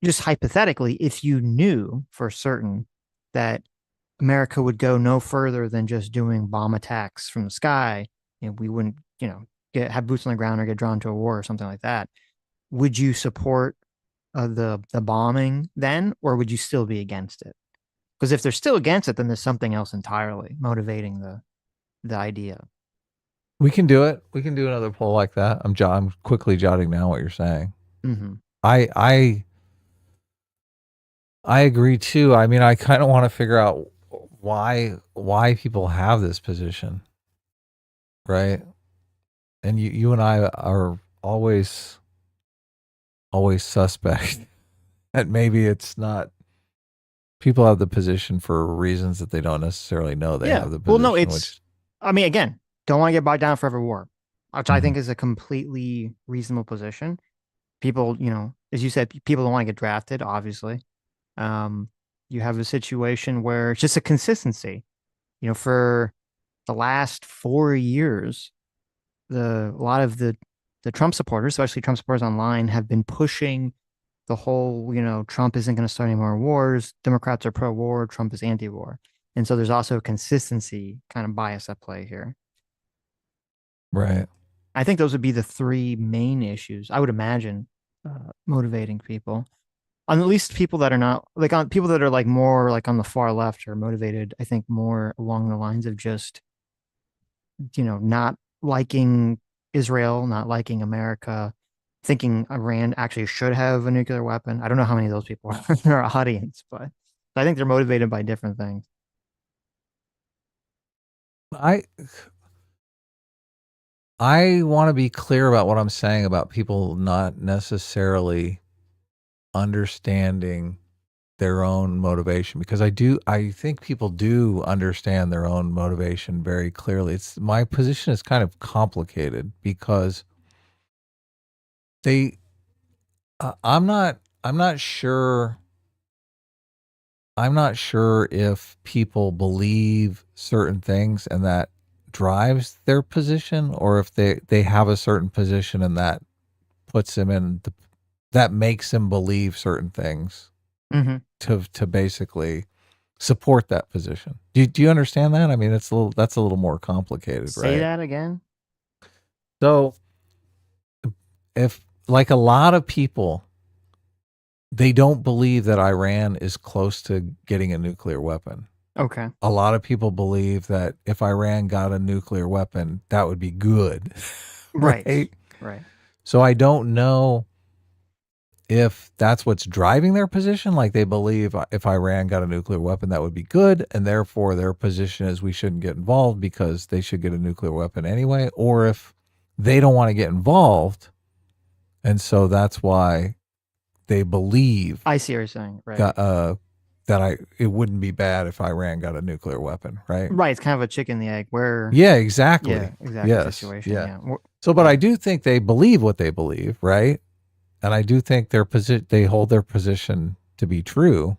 just hypothetically, if you knew for certain that America would go no further than just doing bomb attacks from the sky, we wouldn't, have boots on the ground or get drawn to a war or something like that. Would you support the bombing then, or would you still be against it? Because if they're still against it, then there's something else entirely motivating the idea. we can do it. We can do another poll like that. I'm quickly jotting down what you're saying. Mm-hmm. I agree too. I mean, I kind of want to figure out why people have this position, right? And you and I are always suspect that maybe it's not. People have the position for reasons that they don't necessarily know they Yeah. have the Well, no, position, which I mean, again, don't want to get bogged down forever war, which I Mhm. think is a completely reasonable position. People, as you said, people don't want to get drafted, obviously. Um, you have a situation where it's just a consistency, for the last 4 years, a lot of the Trump supporters, especially Trump supporters online, have been pushing the whole, Trump isn't going to start any more wars. Democrats are pro-war. Trump is anti-war. And so there's also a consistency kind of bias at play here. right. I think those would be the three main issues I would imagine motivating people. On at least people that are not like on people that are like more like on the far left are motivated, I think, more along the lines of just, not liking Israel, not liking America, thinking Iran actually should have a nuclear weapon. I don't know how many of those people are in our audience, but I think they're motivated by different things. I I want to be clear about what I'm saying about people not necessarily understanding their own motivation, because I think people do understand their own motivation very clearly. It's my position is kind of complicated because they I'm not sure if people believe certain things and that drives their position, or if they have a certain position and that puts them that makes them believe certain things Mm-hmm. to basically support that position. Do you understand that? I mean, that's a little more complicated, Say right? that again. So if like a lot of people, they don't believe that Iran is close to getting a nuclear weapon. Okay. A lot of people believe that if Iran got a nuclear weapon, that would be good. Right. Right? Right. So I don't know if that's what's driving their position. Like they believe if Iran got a nuclear weapon, that would be good. And therefore their position is we shouldn't get involved because they should get a nuclear weapon anyway. Or if they don't want to get involved. And so that's why they believe I see what you're saying. Right. that it wouldn't be bad if Iran got a nuclear weapon. Right. Right. It's kind of a chicken and the egg where, Yeah, yeah, exactly. exactly Yes. situation. Yeah. Yeah. So, but Yeah. I do think they believe what they believe, right? And I do think they hold their position to be true.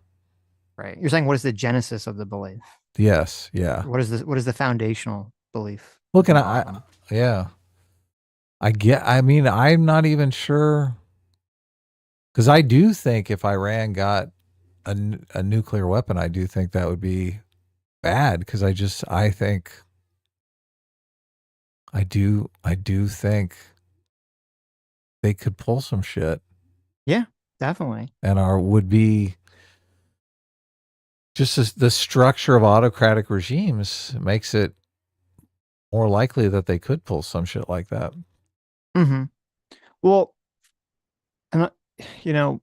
Right. You're saying what is the genesis of the belief? Yes, yeah. What is the foundational belief Look, at the and bottom? yeah, I mean, I'm not even sure because I do think if Iran got a nuclear weapon, I do think that would be bad because I think I do think they could pull some shit Yeah, definitely. and would be just as the structure of autocratic regimes makes it more likely that they could pull some shit like that. Mm-hmm. Well, and you know,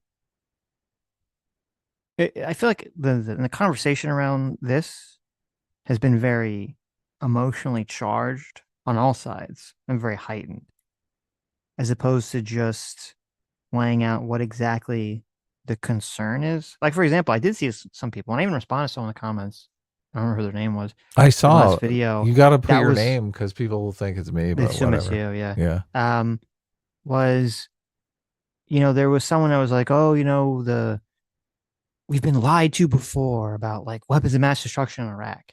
I feel like the conversation around this has been very emotionally charged on all sides and very heightened, as opposed to just laying out what exactly the concern is. Like, for example, I did see some people, and I even responded to some in the comments. I don't remember who their name was. I The saw last video you got to put that your was name because people will think it's me, the but whatever. Sumitsu, yeah. Yeah. Um, was there was someone that was like, oh, the we've been lied to before about like weapons of mass destruction in Iraq.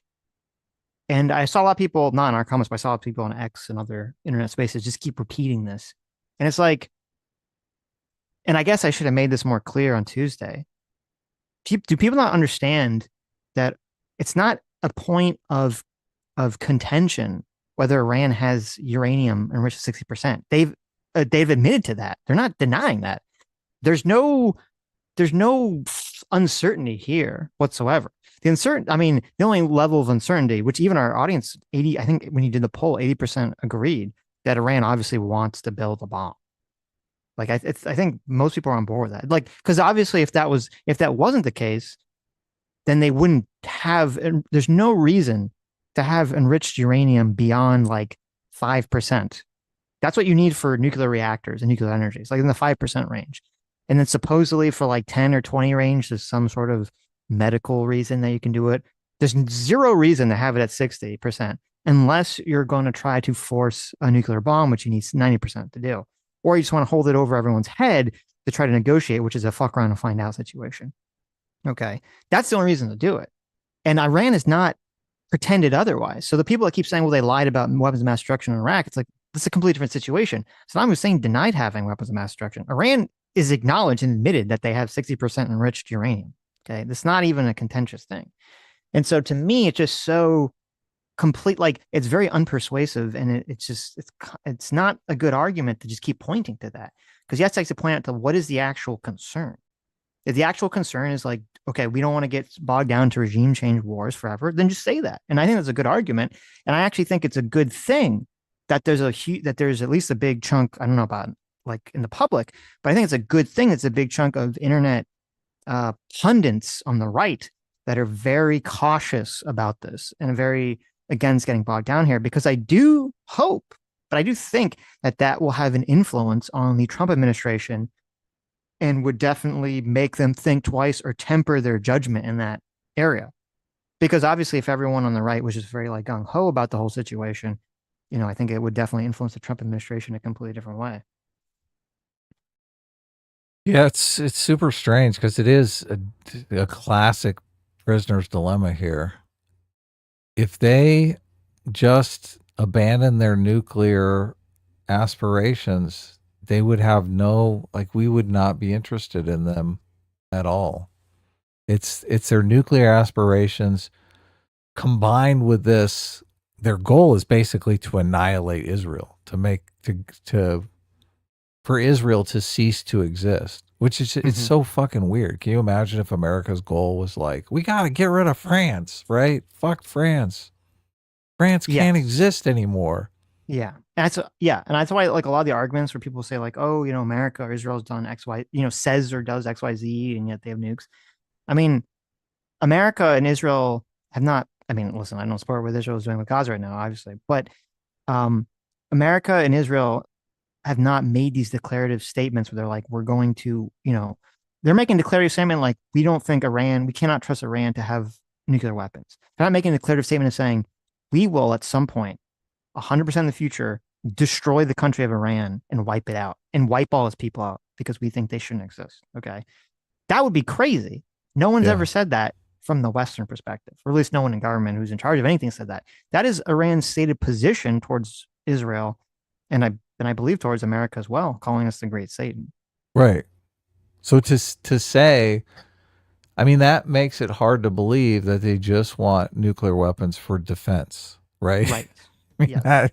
And I saw a lot of people, not in our comments, but I saw people on X and other internet spaces just keep repeating this. And it's like, and I guess I should have made this more clear on Tuesday. Do people not understand that it's not a point of contention whether Iran has uranium enriched at 60%? They've admitted to that. They're not denying that. There's no there's no uncertainty here whatsoever. I mean, the only level of uncertainty, which even our audience, 80, I think when you did the poll, 80% agreed that Iran obviously wants to build a bomb. Like I think most people are on board with that. Like, because obviously if that wasn't the case, then they wouldn't have, there's no reason to have enriched uranium beyond like 5%. That's what you need for nuclear reactors and nuclear energy. It's like in the 5% range. And then supposedly for like 10 or 20 range, there's some sort of medical reason that you can do it. There's zero reason to have it at 60% unless you're going to try to force a nuclear bomb, which you need 90% to do. Or you just want to hold it over everyone's head to try to negotiate, which is a fuck around and find out situation. Okay. That's the only reason to do it. And Iran is not pretended otherwise. So the people that keep saying, well, they lied about weapons of mass destruction in Iraq, it's like, this is a completely different situation. Saddam Hussein denied having weapons of mass destruction. Iran is acknowledged and admitted that they have 60% enriched uranium. Okay. That's not even a contentious thing. And so to me, it's just so complete, like it's very unpersuasive. And it's not a good argument to just keep pointing to that. Because you have to point out to what is the actual concern. If the actual concern is like, okay, we don't want to get bogged down to regime change wars forever, then just say that. And I think that's a good argument. And I actually think it's a good thing that there's at least a big chunk. I don't know about like in the public, but I think it's a good thing. It's a big chunk of internet pundits on the right that are very cautious about this and very against getting bogged down here, because I do hope But I do think that that will have an influence on the Trump administration and would definitely make them think twice or temper their judgment in that area. Because obviously, if everyone on the right was just very like gung ho about the whole situation, I think it would definitely influence the Trump administration in a completely different way. Yeah, it's super strange because it is a classic prisoner's dilemma here. If they just abandon their nuclear aspirations, they would have no, like, we would not be interested in them at all. It's their nuclear aspirations combined with this. Their goal is basically to annihilate Israel, to make to for Israel to cease to exist, which is it's Mm-hmm. so fucking weird. Can you imagine if America's goal was like, we got to get rid of France, right? Fuck France. France can't Yes. exist anymore. Yeah. And that's why like a lot of the arguments where people say like, oh, America or Israel's done X, Y, says or does X, Y, Z, and yet they have nukes. I mean, America and Israel have not. I mean, listen, I don't support what Israel is doing with Gaza right now, obviously, but um, America and Israel have not made these declarative statements where they're like, we're going to, they're making declarative statement like we don't think Iran, we cannot trust Iran to have nuclear weapons. They're not making a declarative statement of saying we will at some point 100% in the future destroy the country of Iran and wipe it out and wipe all its people out because we think they shouldn't exist. Okay. That would be crazy. No one's ever Yeah. said that from the Western perspective, or at least no one in government who's in charge of anything said that. That is Iran's stated position towards Israel, and I believe towards America as well, calling us the Great Satan. Right. So to say, I mean, that makes it hard to believe that they just want nuclear weapons for defense, right? Right. I mean Yes. that.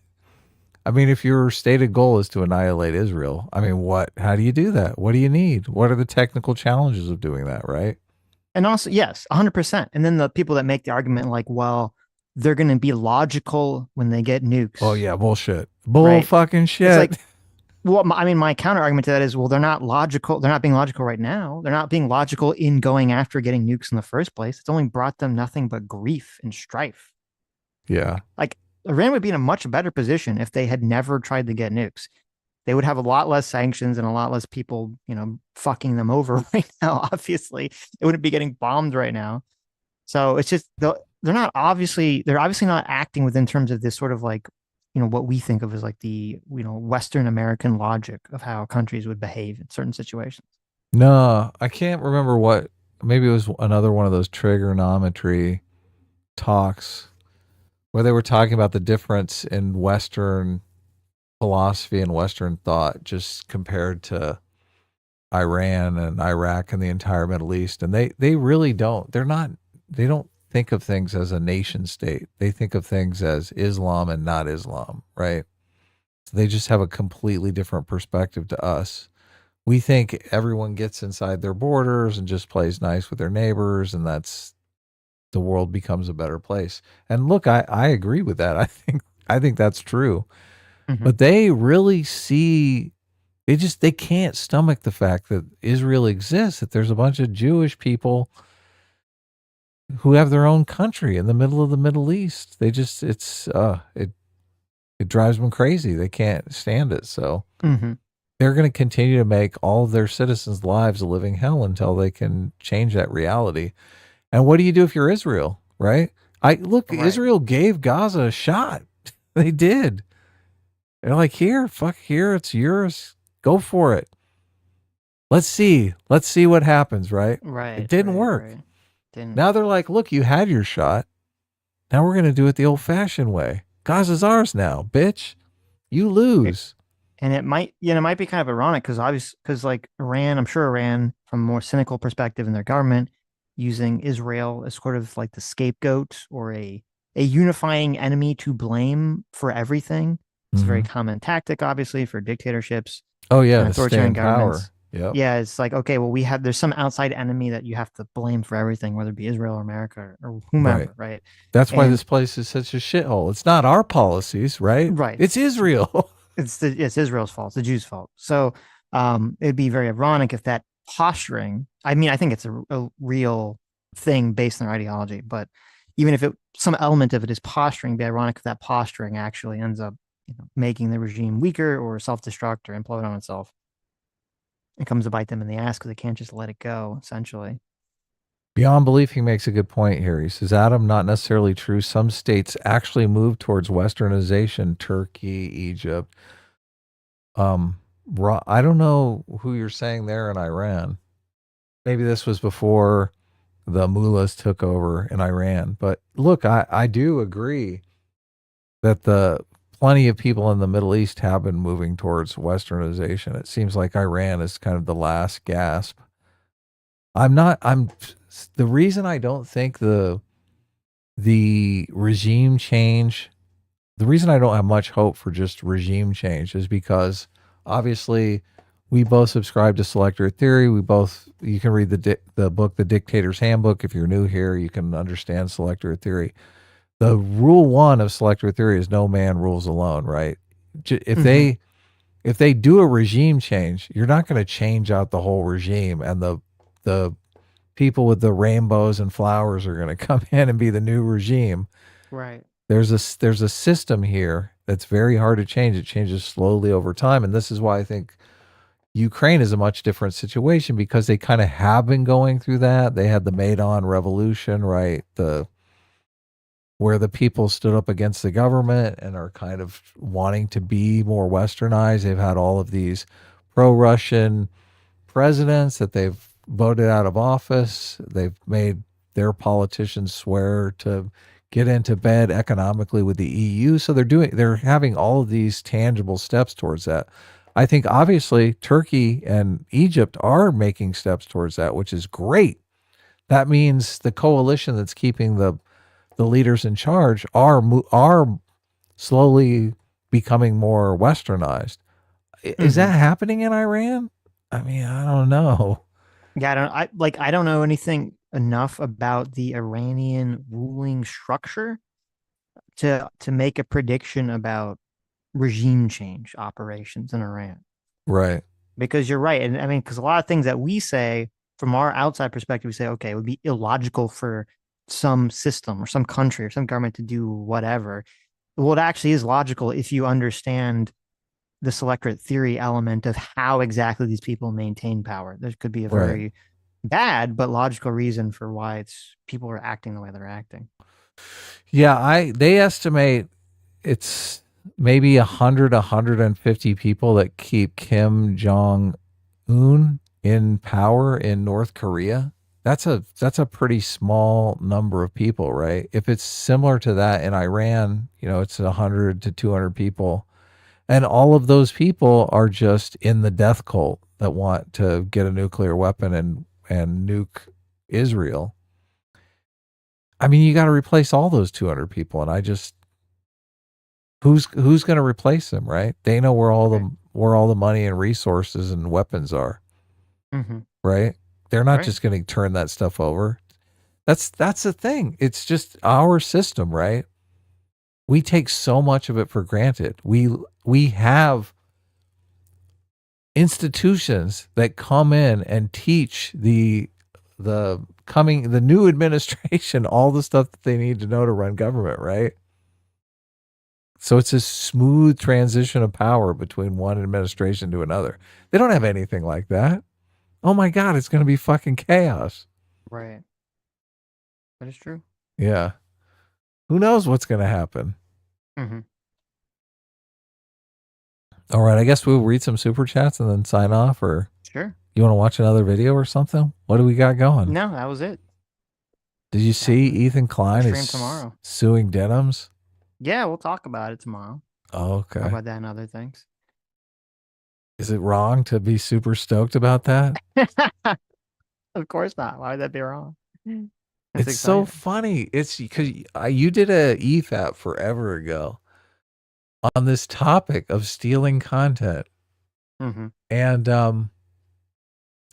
I mean, if your stated goal is to annihilate Israel, I mean, what? How do you do that? What do you need? What are the technical challenges of doing that? Right? And also, yes, 100%. And then the people that make the argument like, well, they're going to be logical when they get Oh nukes, yeah, bullshit, bull right? fucking It's like, shit. well, I mean, my counter argument to that is, well, they're not logical. They're not being logical right now. They're not being logical in going after getting nukes in the first place. It's only brought them nothing but grief and strife. Yeah. Like Iran would be in a much better position if they had never tried to get nukes. They would have a lot less sanctions and a lot less people, fucking them over right now. Obviously, it wouldn't be getting bombed right now. So it's just they're obviously not acting within terms of this sort of like, what we think of as like the, Western American logic of how countries would behave in certain situations. No, I can't remember what. Maybe it was another one of those trigonometry talks where they were talking about the difference in Western philosophy and Western thought just compared to Iran and Iraq and the entire Middle East. And they really don't. They don't think of things as a nation state. They think of things as Islam and not Islam, right? So they just have a completely different perspective to us. We think everyone gets inside their borders and just plays nice with their neighbors, and that's the world becomes a better place. And look, I agree with that. I think that's true. Mm-hmm. But they really see, they can't stomach the fact that Israel exists, that there's a bunch of Jewish people who have their own country in the middle of the Middle East. They just it drives them crazy. They can't stand it. So Mm-hmm. they're going to continue to make all of their citizens' lives a living hell until they can change that reality. And what do you do if you're Israel, right? I look, Right. Israel gave Gaza a shot. They did. They're like, here, fuck, here, it's yours. Go for it. Let's see. Let's see what happens, right? It Right. didn't Right. work. Right. Didn't. Now they're like, look, you had your shot. Now we're going to do it the old fashioned way. Gaza's ours now, bitch. You lose. And it might be kind of ironic because obviously, because like Iran, I'm sure Iran, from a more cynical perspective in their government, using Israel as sort of like the scapegoat or a unifying enemy to blame for everything. It's a very Hmm. common tactic, obviously, for dictatorships Oh, yeah, and to stay authoritarian in power. governments. Yep. Yeah, it's like, okay, well, there's some outside enemy that you have to blame for everything, whether it be Israel or America or Right. whomever, right? That's why And this place is such a shithole. It's not our policies, right? right, It's Israel. it's Israel's fault, it's the Jews' fault. So it'd be very ironic if that posturing. I mean, I think it's a real thing based on their ideology, but even if some element of it is posturing, it'd be ironic if that posturing actually ends up making the regime weaker or self-destruct or implode on itself. It comes to bite them in the ass because they can't just let it go, essentially. Beyond belief, he makes a good point here. He says, Adam, not necessarily true. Some states actually move towards westernization, Turkey, Egypt. I don't know who you're saying there in Iran. Maybe this was before the mullahs took over in Iran. But look, I do agree that the plenty of people in the Middle East have been moving towards westernization. It seems like Iran is kind of the last gasp. I'm the reason I don't think the regime change, the reason I don't have much hope for just regime change is because obviously we both subscribe to selector theory. You can read the book The Dictator's Handbook. If you're new here, you can understand selector theory. The rule one of selector theory is no man rules alone, right? If Mhm. they do a regime change, you're not going to change out the whole regime, and the people with the rainbows and flowers are going to come in and be the new regime. Right. There's a system here that's very hard to change. It changes slowly over time, and this is why I think Ukraine is a much different situation, because they kind of have been going through that. They had the Maidan Revolution, right? The where the people stood up against the government and are kind of wanting to be more westernized. They've had all of these pro-Russian presidents that they've voted out of office. They've made their politicians swear to get into bed economically with the EU. So they're having all of these tangible steps towards that. I think obviously Turkey and Egypt are making steps towards that, which is great. That means the coalition that's keeping the leaders in charge are slowly becoming more westernized. Is Mm-hmm. that happening in Iran? I mean, I don't know. Yeah, I don't know anything enough about the Iranian ruling structure to make a prediction about regime change operations in Iran. Right. Because you're right. And I mean, because a lot of things that we say from our outside perspective, we say, okay, it would be illogical for some system or some country or some government to do whatever. Well, it actually is logical if you understand the selectorate theory element of how exactly these people maintain power. There could be a Right. very bad but logical reason for why it's people are acting the way they're acting. Yeah, they estimate it's maybe 150 people that keep Kim Jong Un in power in North Korea. That's a pretty small number of people, right? If it's similar to that in Iran, it's 100 to 200 people. And all of those people are just in the death cult that want to get a nuclear weapon and nuke Israel. I mean, you got to replace all those 200 people, and I just who's going to replace them, right? They know Right. where all the money and resources and weapons are, Mm-hmm. right? They're not Right. just going to turn that stuff over. That's the thing. It's just our system, right? We take so much of it for granted. We have institutions that come in and teach the new administration all the stuff that they need to know to run government, right? So it's a smooth transition of power between one administration to another. They don't have anything like that. Oh my god, it's going to be fucking chaos. Right. That is true. Yeah. Who knows what's going to happen? Mm-hmm. All right, I guess we'll read some super chats and then sign off, or Sure. you want to watch another video or something? What do we got going? No, that was it. Did you That see was Ethan our Klein stream is tomorrow. suing Denims? Yeah, we'll talk about it tomorrow. Oh, Talk okay. about that and other things. Is it wrong to be super stoked about that? Of course not. Why would that be wrong? It's It's so exciting. funny. It's because you did a EFAP forever ago on this topic of stealing content. Mm-hmm. And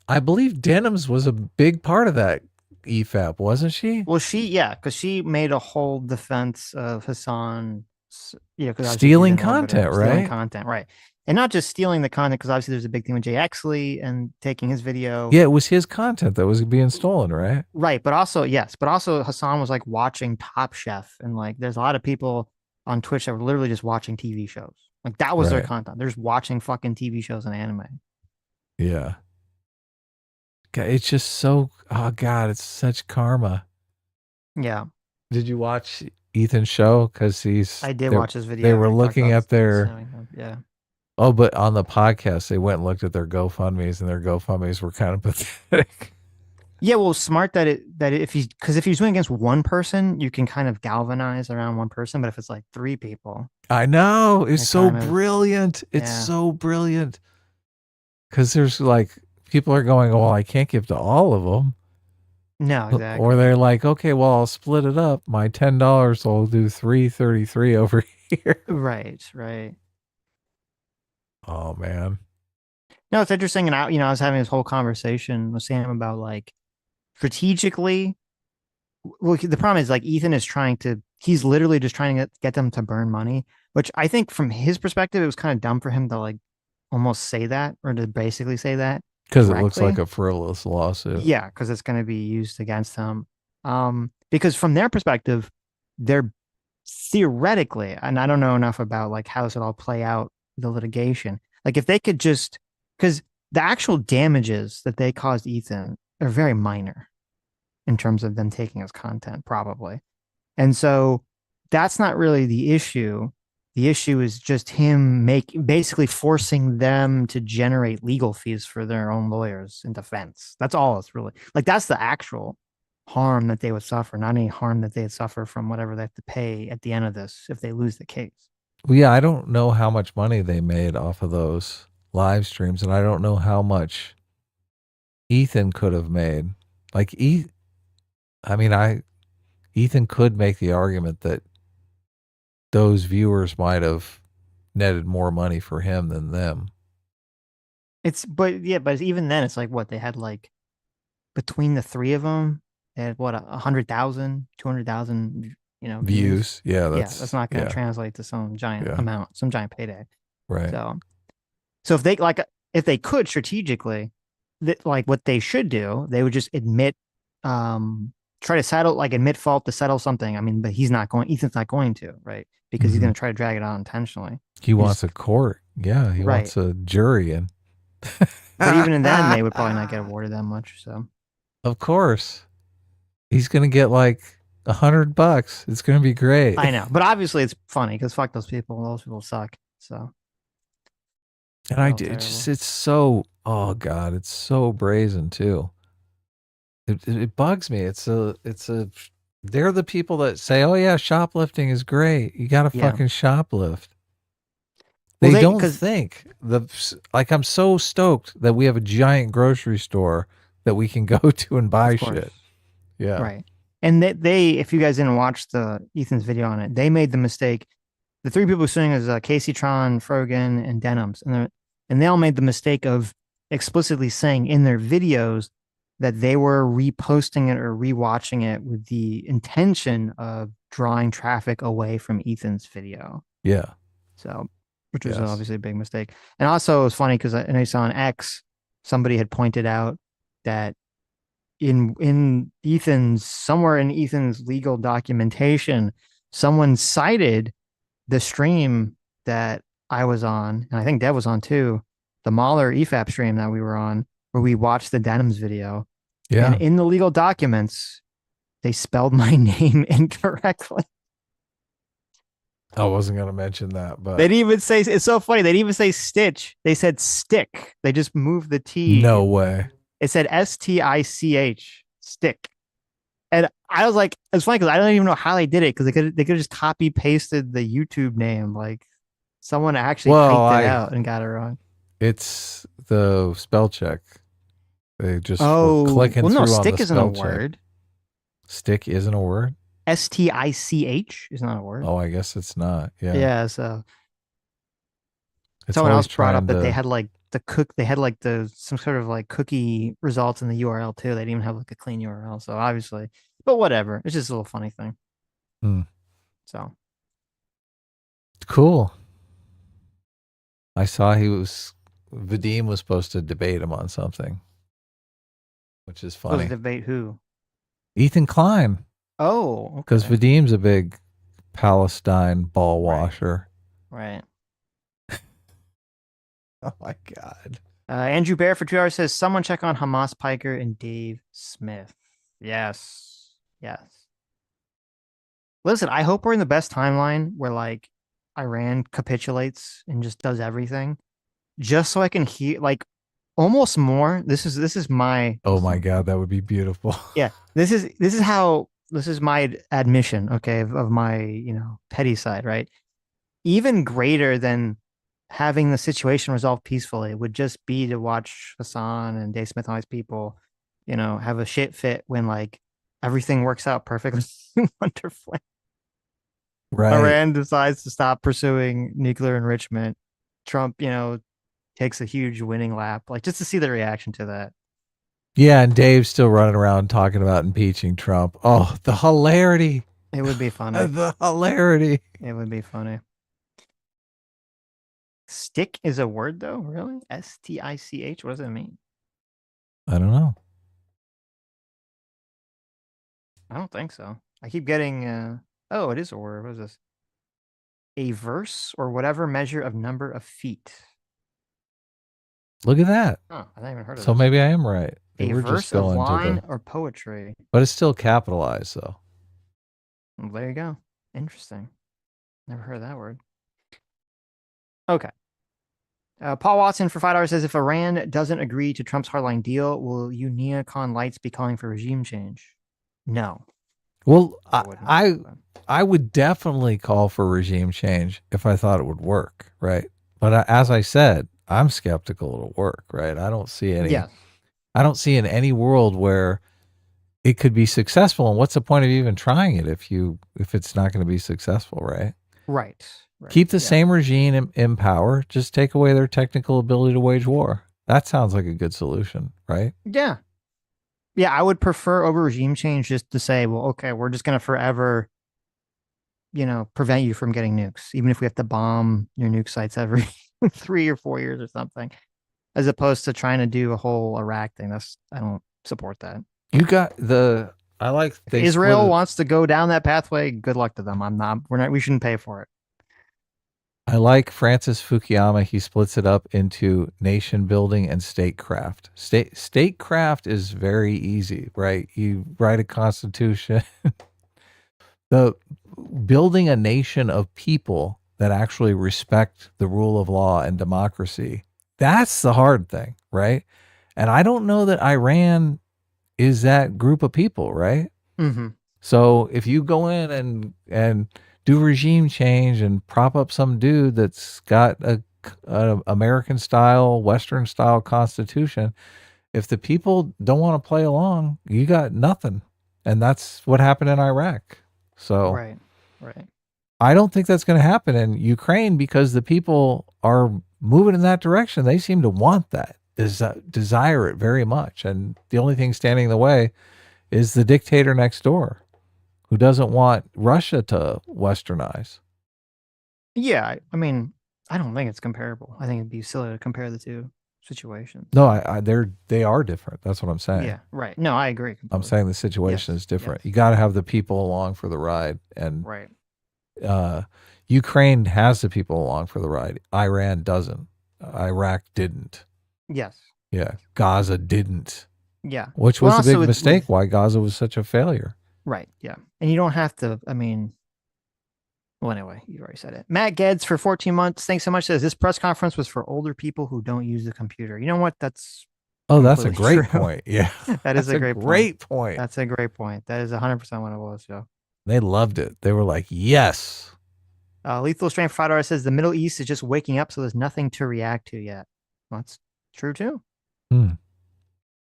I believe Denims was a big part of that EFAP, wasn't she? Well, because she made a whole defense of Hassan, because obviously she's Stealing in orbit or content, stealing right? content, right? And not just stealing the content, because obviously there's a big thing with Jay Exley and taking his video, Yeah, it was his content that was being stolen, right? right? But also, yes, but also Hassan was like watching Top Chef, and like there's a lot of people on Twitch that were literally just watching TV shows. Like that was their Right. content. They're just watching fucking TV shows and anime. Yeah. It's just so, oh God, it's such karma. Yeah, Did you watch Ethan's show? Because I did they watch this they video. were They talked looking about at their, suing him. Yeah. oh, but on the podcast, they went and looked at their GoFundMe's, and their GoFundMe's were kind of pathetic. Yeah, well, smart that if he's because if he's doing against one person, you can kind of galvanize around one person. But if it's like three people, I know. It's it so kind of brilliant. It's yeah. so brilliant. Because there's like, people are going, well, I can't give to all of them. No, Or exactly. they're like, okay, well, I'll split it up. My $10 will do 333 over here. Right, right. Oh man. No, it's interesting. And I was having this whole conversation with Sam about like strategically. Well, the problem is like Ethan is trying to. He's literally just trying to get them to burn money, which I think from his perspective, it was kind of dumb for him to like almost say that or to basically say that Because it looks like directly. a frivolous lawsuit. Yeah, because it's going to be used against them. Because from their perspective, they're theoretically, and I don't know enough about like how this would all play out the litigation. Like if they could just, because the actual damages that they caused Ethan are very minor in terms of them taking his content, probably. And so that's not really the issue. The issue is just him basically forcing them to generate legal fees for their own lawyers in defense. That's all it's really like. That's the actual harm that they would suffer, not any harm that they'd suffer from whatever they have to pay at the end of this if they lose the case. Well, yeah, I don't know how much money they made off of those live streams, and I don't know how much Ethan could have made. Like, I mean, Ethan could make the argument that those viewers might have netted more money for him than them. But yeah, but even then, it's like what they had like between the three of them, they had what 100,000, 200,000, views. Views, yeah, Yeah, that's not going to yeah, translate to some giant yeah, amount, some giant payday. right. So if they could strategically, that like what they should do, they would just try to admit fault to settle something. I mean, but Ethan's not going to, right? Because he's Hmm. going to try to drag it out intentionally. He He wants just a court. Yeah, he right. wants a jury, and But even in then, they would probably not get awarded that much. So of course, he's gonna get like $100. It's gonna be great. I know, but obviously it's funny because fuck those people. Those people suck. So And they're I all do terrible. it's so, oh God, it's so brazen too. It bugs me. They're the people that say, oh yeah, shoplifting is great. You got to Yeah. fucking shoplift. Well, They they don't because think like, I'm so stoked that we have a giant grocery store that we can go to and buy of course, shit. Yeah. right. And if you guys didn't watch the Ethan's video on it, they made the mistake. The three people suing is Casey Tron, Frogan, and Denims, and they all made the mistake of explicitly saying in their videos that they were reposting it or rewatching it with the intention of drawing traffic away from Ethan's video. Yeah. So, which was Yes. obviously a big mistake. And also, it was funny because I know you saw on X, somebody had pointed out that somewhere in Ethan's legal documentation, someone cited the stream that I was on, and I think Dev was on too, the Mahler EFAP stream that we were on, where we watched the Denims video. And Yeah. in the legal documents, they spelled my name incorrectly. I wasn't going to mention that, but They didn't even say, it's so funny. They didn't even say Stitch. They said stick. They just moved the T. no way. It said STICH, stick. And I was like, it's funny because I don't even know how they did it because they could just copy pasted the YouTube name. Like someone actually typed it out and got it wrong. It's the spell check. They just were Oh, clicking well, no, through on the stick isn't a spell check. word. Stick isn't a word? STICH is not a word. Oh, I guess it's not. Yeah. Yeah. So It's someone always else brought up trying that they to. had like they had like some sort of like cookie results in the URL too. They didn't even have like a clean URL. So obviously, but whatever. It's just a little funny thing. Hmm. So Cool. I saw Vadim was supposed to debate him on something, which is supposed funny. to debate who? Ethan Klein, Oh, because okay. Vadim's a big Palestine ball Right. washer. Right. Oh my God. Andrew Bear for 2 hours says, someone check on Hamas Piker and Dave Smith. Yes. Yes. Listen, I hope we're in the best timeline where like Iran capitulates and just does everything just so I can hear like almost more. This is my Oh my listen. God, that would be beautiful. Yeah. This is my admission, okay, of my, petty side, right? Even greater than having the situation resolved peacefully would just be to watch Hassan and Dave Smith and all these people, have a shit fit when like everything works out perfectly wonderfully. Right. Iran decides to stop pursuing nuclear enrichment. Trump, takes a huge winning lap, like just to see the reaction to that. Yeah, and Dave's still running around talking about impeaching Trump. Oh, the hilarity. It would be funny. The hilarity. It would be funny. Stick is a word though, really? STICH? What does it mean? I don't know. I don't think so. I keep getting oh, it is a word. What is this? A verse or whatever measure of number of feet. Look at that. Oh, I haven't even heard of So this. maybe I am right. They A were just verse of going to line the, or poetry. but it's still capitalized though. Well, there you go. Interesting. Never heard of that word. Okay. Paul Watson for $5 says, if Iran doesn't agree to Trump's hardline deal, will you neocon lights be calling for regime change? No, Well, I I, wouldn't. I I would definitely call for regime change if I thought it would work, right? But as I said, I'm skeptical it'll work, right? Yes. I don't see in any world where it could be successful. And what's the point of even trying it if it's not going to be successful, right? Right. Right. Keep the Yeah. same regime in power, just take away their technical ability to wage war. That sounds like a good solution, right? Yeah. Yeah. I would prefer over regime change just to say, well, okay, we're just going to forever, prevent you from getting nukes, even if we have to bomb your nuke sites every 3 or 4 years or something, as opposed to trying to do a whole Iraq thing. I don't support that. You got the I like If they split Israel it. wants to go down that pathway, good luck to them. We shouldn't pay for it. I like Francis Fukuyama. He splits it up into nation building and statecraft. Statecraft is very easy, right? You write a constitution. The building a nation of people that actually respect the rule of law and democracy. That's the hard thing, right? And I don't know that Iran is that group of people, right? Mm-hmm. So if you go in and do regime change and prop up some dude that's got a American style, Western style constitution, if the people don't want to play along, you got nothing. And that's what happened in Iraq. So Right. Right. I don't think that's going to happen in Ukraine because the people are moving in that direction. They seem to want that, desire it very much. And the only thing standing in the way is the dictator next door who doesn't want Russia to westernize. Yeah. I mean, I don't think it's comparable. I think it'd be silly to compare the two situations. No, they are different. That's what I'm saying. Yeah. Right. No, I agree I'm completely. saying the situation Yes. is different. Yes. You got to have the people along for the ride, and Right. Ukraine has the people along for the ride. Iran doesn't. Iraq didn't. Yes. Yeah, Gaza didn't, Yeah. which Well, was a also big mistake. Why Gaza was such a failure. right. Yeah. And you don't have to, I mean, well, anyway, you already said it. Matt Geddes for 14 months. Thanks so much. Says this press conference was for older people who don't use the computer. You know what? That's Oh, that's a completely great true. point. Yeah, That is that's a great point. That's a great point. That is 100% what it was, Joe. They loved it. They were like, yes. Lethal Strain for $5 says the Middle East is just waking up, so there's nothing to react to yet. Well, that's true too. Hmm.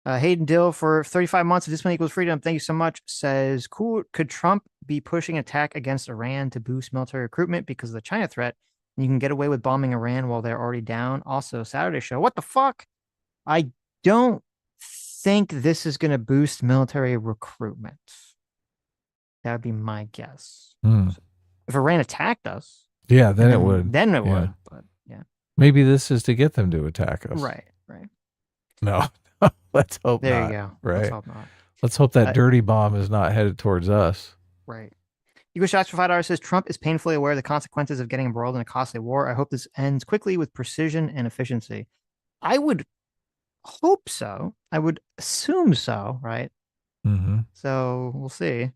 Hayden Dill for 35 months of Discipline Equals Freedom. Thank you so much. Says, cool. Could Trump be pushing attack against Iran to boost military recruitment because of the China threat? And you can get away with bombing Iran while they're already down. Also, Saturday show. What the fuck? I don't think this is going to boost military recruitment. That would be my guess. Hmm. If Iran attacked us, Yeah, then it would. Then it Yeah. would. But yeah. Maybe this is to get them to attack us. Right. Right. No, let's hope There not. you go. Right. Let's hope not. Let's hope that dirty bomb is not headed towards us. Right. Ego Shots for $5 says Trump is painfully aware of the consequences of getting embroiled in a costly war. I hope this ends quickly with precision and efficiency. I would hope so. I would assume so, right? Mm-hmm. So we'll see.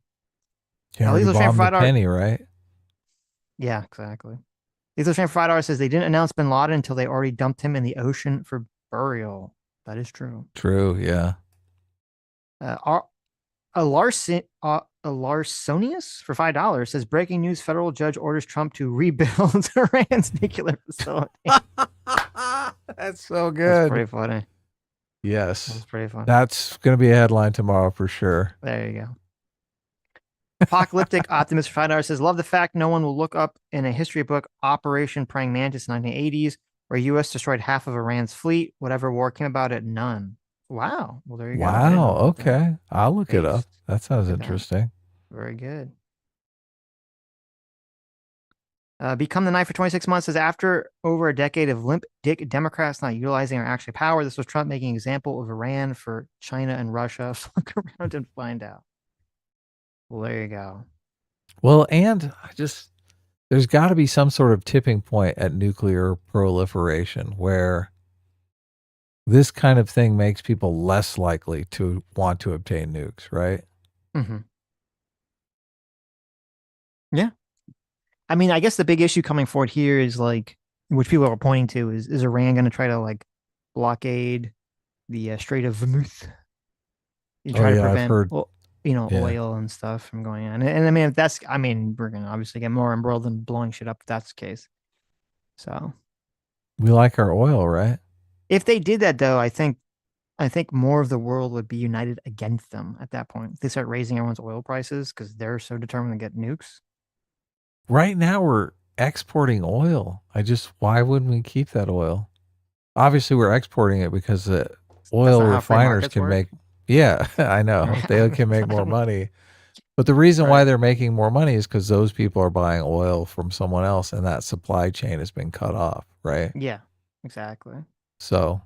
He already Lethal Train for bombed the $5. penny, right? Yeah, exactly. Lethal Train for $5 says they didn't announce Bin Laden until they already dumped him in the ocean for burial. That is true. True. Yeah. Uh, a Larsonius for $5 says breaking news: federal judge orders Trump to rebuild Iran's nuclear facility. That's so That's good. pretty funny. Yes. That's pretty funny. That's going to be a headline tomorrow for sure. There you go. Apocalyptic Optimist for $5 says love the fact no one will look up in a history book Operation Praying Mantis in the 1980s, where U.S. destroyed half of Iran's fleet. Whatever war came about it, none. Wow. Well, there you go. I didn't know Wow. about that. Okay. I'll look it up. Based. That sounds Look at that. interesting. Very good. Become the Knight for 26 months says after over a decade of limp dick Democrats not utilizing our actual power, this was Trump making an example of Iran for China and Russia. Look around and find out. Well, there you go. Well, and there's got to be some sort of tipping point at nuclear proliferation where this kind of thing makes people less likely to want to obtain nukes, right? Mm-hmm. Yeah. I mean, I guess the big issue coming forward here is like, which people are pointing to is Iran going to try to like blockade the Strait of Hormuz? You Oh try to yeah, I've prevent, heard. Yeah. oil and stuff from going on. And I mean, if that's, I mean, we're going to obviously get more embroiled in blowing shit up if that's the case. So We like our oil, right? if they did that, though, I think more of the world would be united against them at that point. If they start raising everyone's oil prices because they're so determined to get nukes. Right now we're exporting oil. Why wouldn't we keep that oil? Obviously we're exporting it because the That's oil not how free refiners markets can work. make, yeah, I know. They can make more money. But the reason why Right. they're making more money is because those people are buying oil from someone else and that supply chain has been cut off, right? Yeah, exactly. So,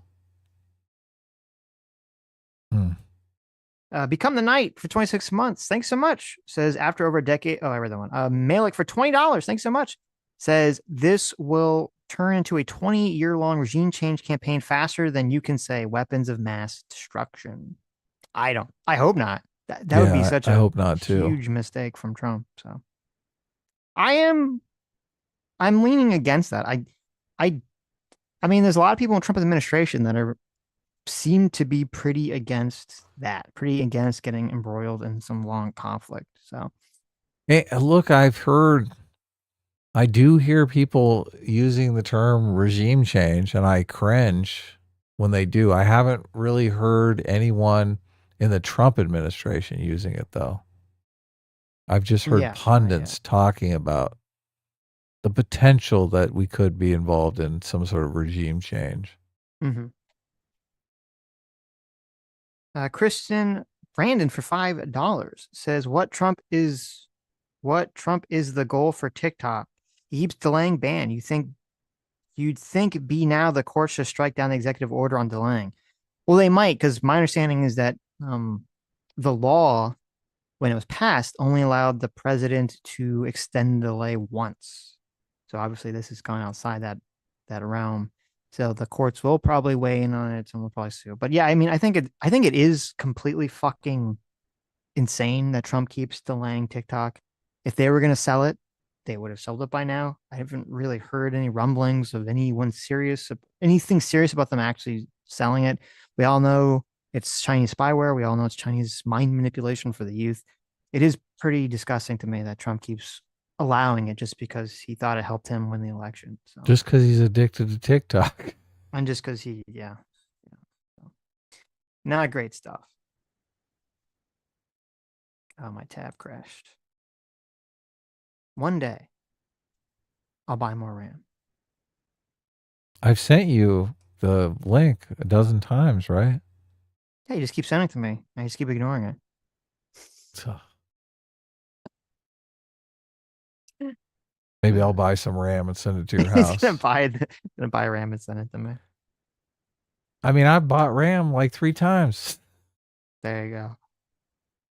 hmm. Become the Knight for 26 months. Thanks so much. Says after over a decade. Oh, I read that one. Malik for $20. Thanks so much. Says this will turn into a 20-year-long regime change campaign faster than you can say weapons of mass destruction. I hope not. That would be Yeah, such I a hope not too. huge mistake from Trump. So I am I'm leaning against that. I I mean, there's a lot of people in Trump administration that are seem to be pretty against that, pretty against getting embroiled in some long conflict. So Hey, look, I do hear people using the term regime change, and I cringe when they do. I haven't really heard anyone in the Trump administration using it, though. I've just heard yeah, not yet. pundits talking about the potential that we could be involved in some sort of regime change. Mm-hmm. Kristen Brandon for $5 says what Trump is the goal for TikTok. He keeps delaying ban. You'd think be now the court should strike down the executive order on delaying. Well, they might, because my understanding is that the law, when it was passed, only allowed the president to extend the delay once. So obviously, this is going outside that realm. So the courts will probably weigh in on it and will probably sue. But yeah, I mean, I think it is completely fucking insane that Trump keeps delaying TikTok. If they were going to sell it, they would have sold it by now. I haven't really heard any rumblings of anything serious about them actually selling it. We all know it's Chinese spyware. We all know it's Chinese mind manipulation for the youth. It is pretty disgusting to me that Trump keeps allowing it just because he thought it helped him win the election. So, Just because he's addicted to TikTok. and just because yeah. So, not great stuff. Oh, my tab crashed. One day, I'll buy more RAM. I've sent you the link a dozen times, right? Yeah, you just keep sending it to me. I just keep ignoring it. So maybe I'll buy some RAM and send it to your He's house. gonna buy RAM and send it to me. I mean, I bought RAM like 3 times. There you go.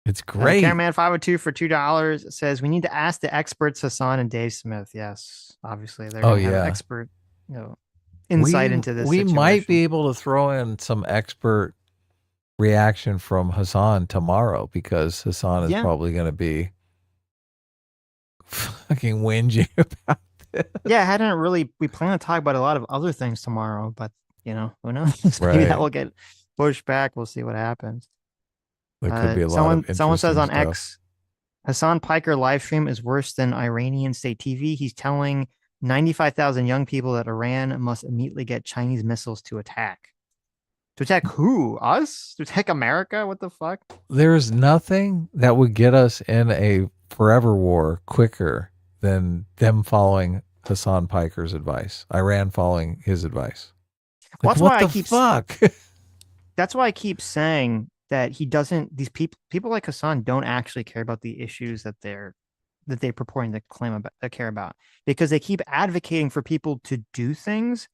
It's great. Cameraman 502 for $2 says we need to ask the experts Hassan and Dave Smith. Yes, obviously they're Oh going to have yeah. expert, you know, We insight into this we might situation. be able to throw in some expert reaction from Hassan tomorrow because Hassan is Yeah, probably going to be fucking whinging about yeah. I this. hadn't really. We plan to talk about a lot of other things tomorrow, but who knows? Maybe that Right. will get pushed back. We'll see what happens. There could be a lot of Someone says interesting on stuff. X, Hassan Piker live stream is worse than Iranian state TV. He's telling 95,000 young people that Iran must immediately get Chinese missiles to attack. To attack who? Us? To attack America? What the fuck? There's nothing that would get us in a forever war quicker than them following Hassan Piker's advice. Iran following his advice. Well, Like, what the fuck? that's why I keep saying that he doesn't. These people like Hassan don't actually care about the issues that they purporting to claim about, care about, because they keep advocating for people to do things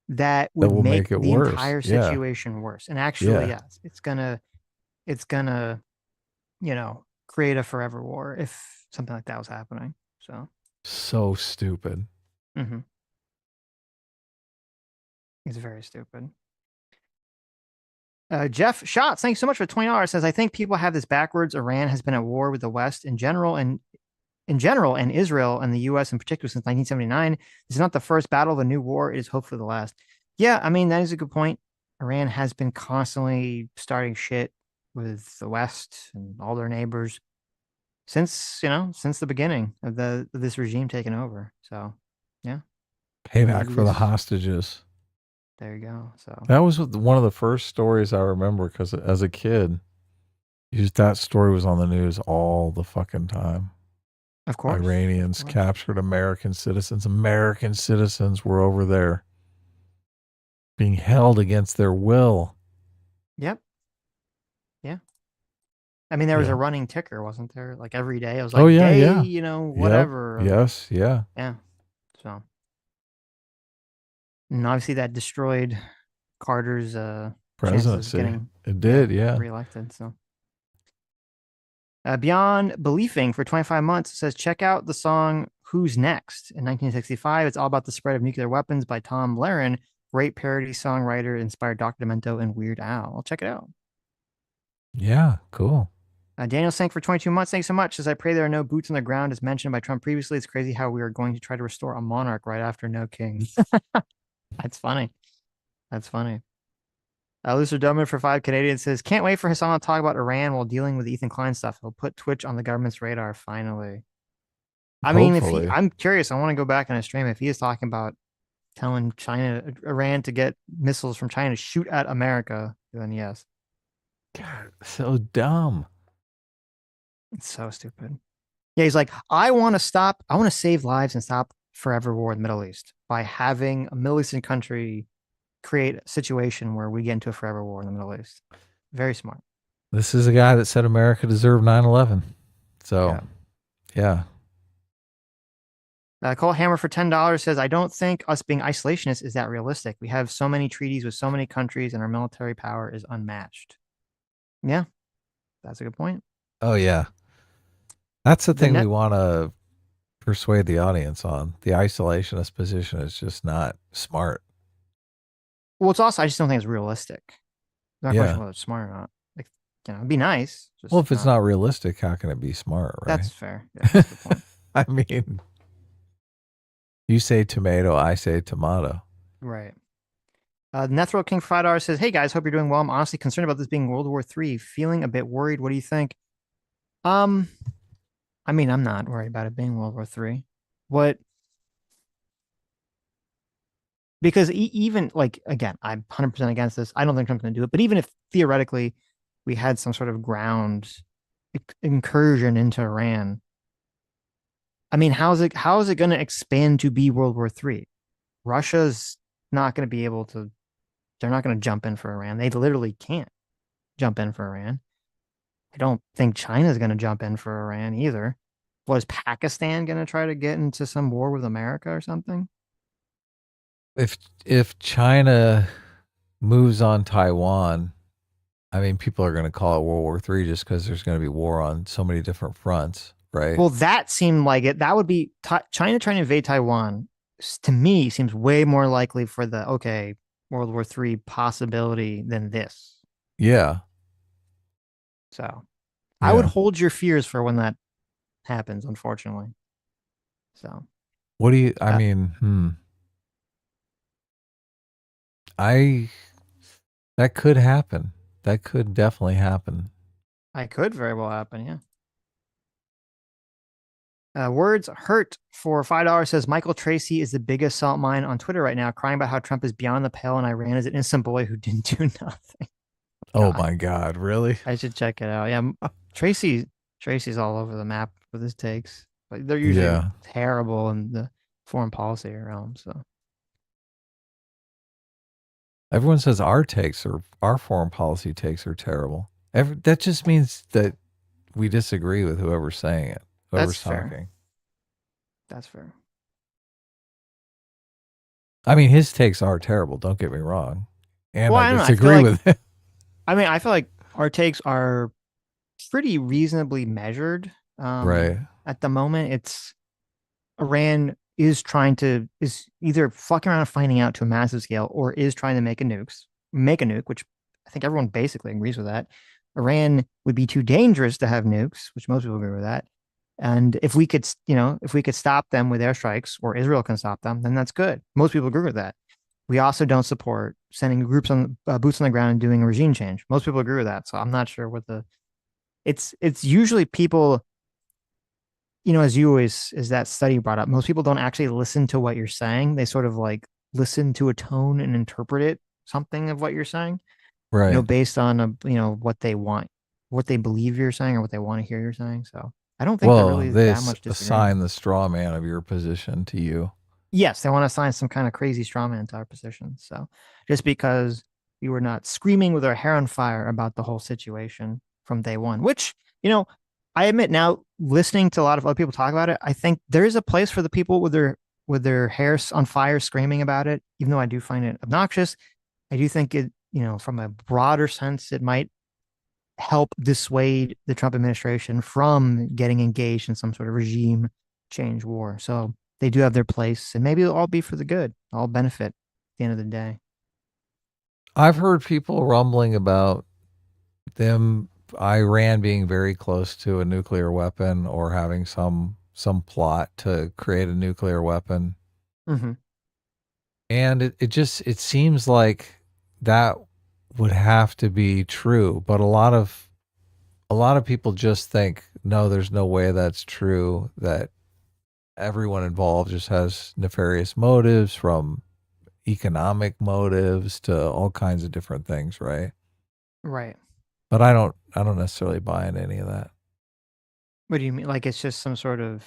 that That would will make make it the worse. entire Yeah. situation worse. And actually, Yeah. yes, it's gonna, create a forever war if something like that was happening. So, So stupid. mm-hmm. It's very stupid. Jeff Schatz, thanks so much for $20. Says I think people have this backwards. Iran has been at war with the West in general, and Israel and the U.S. in particular since 1979. This is not the first battle of a new war. It is hopefully the last. Yeah, I mean that is a good point. Iran has been constantly starting shit with the West and all their neighbors since the beginning of this regime taking over. So, yeah, Payback maybe for the this. hostages. There you go. So, That was one of the first stories I remember because as a kid, that story was on the news all the fucking time. of Iranians course. captured American citizens. American citizens were over there being held against their will. Yep. Yeah. I mean, there was a Yeah. running ticker, wasn't there? Like every day, it was Oh like yeah, day, yeah. Yep. whatever. Yes. Yeah. Yeah. So, and obviously that destroyed Carter's chances of Presidency. getting, It yeah, did. Yeah. reelected. So, Beyond Believing for 25 months says, check out the song Who's Next in 1965. It's all about the spread of nuclear weapons by Tom Laren, great parody songwriter, inspired Dr. Demento and Weird Al. I'll check it out. Yeah. Cool. Daniel Sank for 22 months. Thanks so much. Says, I pray there are no boots on the ground as mentioned by Trump previously. It's crazy how we are going to try to restore a monarch right after no king. That's funny. That's funny. Looser Dumber for 5 Canadians says, can't wait for Hassan to talk about Iran while dealing with Ethan Klein stuff. He'll put Twitch on the government's radar finally. I mean, Hopefully. I'm curious. I want to go back on a stream. If he is talking about telling Iran to get missiles from China to shoot at America, then yes. God, so dumb. It's so stupid. Yeah, he's like, I want to save lives and stop forever war in the Middle East by having a Middle Eastern country create a situation where we get into a forever war in the Middle East. Very smart. This is a guy that said America deserved 9/11. So, yeah. Cole Hammer for $10 says, I don't think us being isolationists is that realistic. We have so many treaties with so many countries and our military power is unmatched. Yeah, that's a good point. Oh, yeah. That's the The thing we net want to persuade the audience on. The isolationist position is just not smart. Well, it's also, I just don't think it's realistic. Not a question Yeah. whether it's smart or not. Like, it'd be nice. Just Well, if it's not realistic, how can it be smart, right? That's fair. Yeah, that's a good point. I mean, you say tomato, I say tomato. Right. Nethro King for $5 says, hey guys, hope you're doing well. I'm honestly concerned about this being World War III. Feeling a bit worried. What do you think? I mean, I'm not worried about it being World War III. What? Because even like, again, I'm 100% against this. I don't think Trump's going to do it. But even if theoretically we had some sort of ground incursion into Iran, I mean, how is it going to expand to be World War III? Russia's not going to be able to. They're not going to jump in for Iran. They literally can't jump in for Iran. I don't think China's going to jump in for Iran either. Was Pakistan going to try to get into some war with America or something? If China moves on Taiwan, I mean, people are going to call it World War III just because there's going to be war on so many different fronts, right? Well, that seemed like it. That would be China trying to invade Taiwan. To me, seems way more likely for the okay World War III possibility than this. Yeah, So I would yeah. hold your fears for when that happens. Unfortunately, so What do you? I uh, mean, I that could happen. That could definitely happen. I could very well happen. Yeah. Words hurt for $5 says Michael Tracy is the biggest salt mine on Twitter right now, crying about how Trump is beyond the pale and Iran is an innocent boy who didn't do nothing. Oh God, my God, really? I should check it out. Yeah, Tracy Tracy's all over the map with his takes, but they're usually Yeah. terrible in the foreign policy realm. So Everyone says our foreign policy takes are terrible. That just means that we disagree with whoever's saying it, that's whoever's fair. talking. That's fair. I mean, his takes are terrible. Don't get me wrong, and Well, I I don't know. I feel disagree like with it. I feel like our takes are pretty reasonably measured. Right, At the moment, it's Iran is either fucking around and finding out to a massive scale or is trying to make a nuke, which I think everyone basically agrees with that. Iran would be too dangerous to have nukes, which most people agree with that. And if we could, if we could stop them with airstrikes or Israel can stop them, then that's good. Most people agree with that. We also don't support sending groups on boots on the ground and doing a regime change. Most people agree with that. So I'm not sure what the it's usually people as you always, as that study brought up, most people don't actually listen to what you're saying. They sort of like listen to a tone and interpret it, something of what you're saying, right. based on what they want, what they believe you're saying, or what they want to hear you're saying. So I don't think there Well, really is that this much disagreement. assign the straw man of your position to you. Yes, they want to assign some kind of crazy straw man to our position. So just because we were not screaming with our hair on fire about the whole situation from day one, which, I admit now, listening to a lot of other people talk about it, I think there is a place for the people with their hair on fire screaming about it, even though I do find it obnoxious. I do think it, from a broader sense, it might help dissuade the Trump administration from getting engaged in some sort of regime change war. So they do have their place, and maybe it'll all be for the good, all benefit at the end of the day. I've heard people rumbling about them Iran being very close to a nuclear weapon or having some plot to create a nuclear weapon. Mm-hmm. And it seems like that would have to be true, but a lot of people just think no, there's no way that's true, that everyone involved just has nefarious motives, from economic motives to all kinds of different things, right? Right. But I don't necessarily buy into any of that. What do you mean? Like it's just some sort of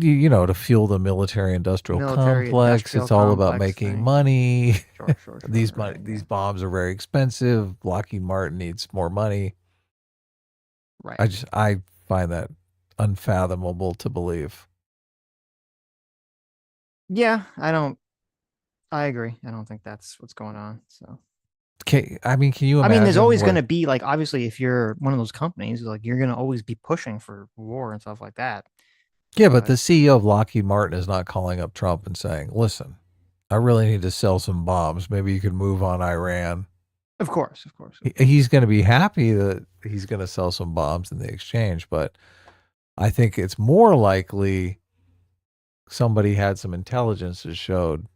To fuel the military industrial military complex, industrial it's all about complex making thing? money. Sure, sure, sure. Right. These Yeah. bombs are very expensive. Lockheed Martin needs more money. Right. I find that unfathomable to believe. Yeah, I don't. I agree. I don't think that's what's going on. So. Can you I mean, there's imagine always going what? to be like, obviously, if you're one of those companies, like you're going to always be pushing for war and stuff like that. Yeah, but But the CEO of Lockheed Martin is not calling up Trump and saying, "Listen, I really need to sell some bombs. Maybe you could move on Iran." of course, of course, of course. He's going to be happy that he's going to sell some bombs in the exchange, but I think it's more likely somebody had some intelligence that showed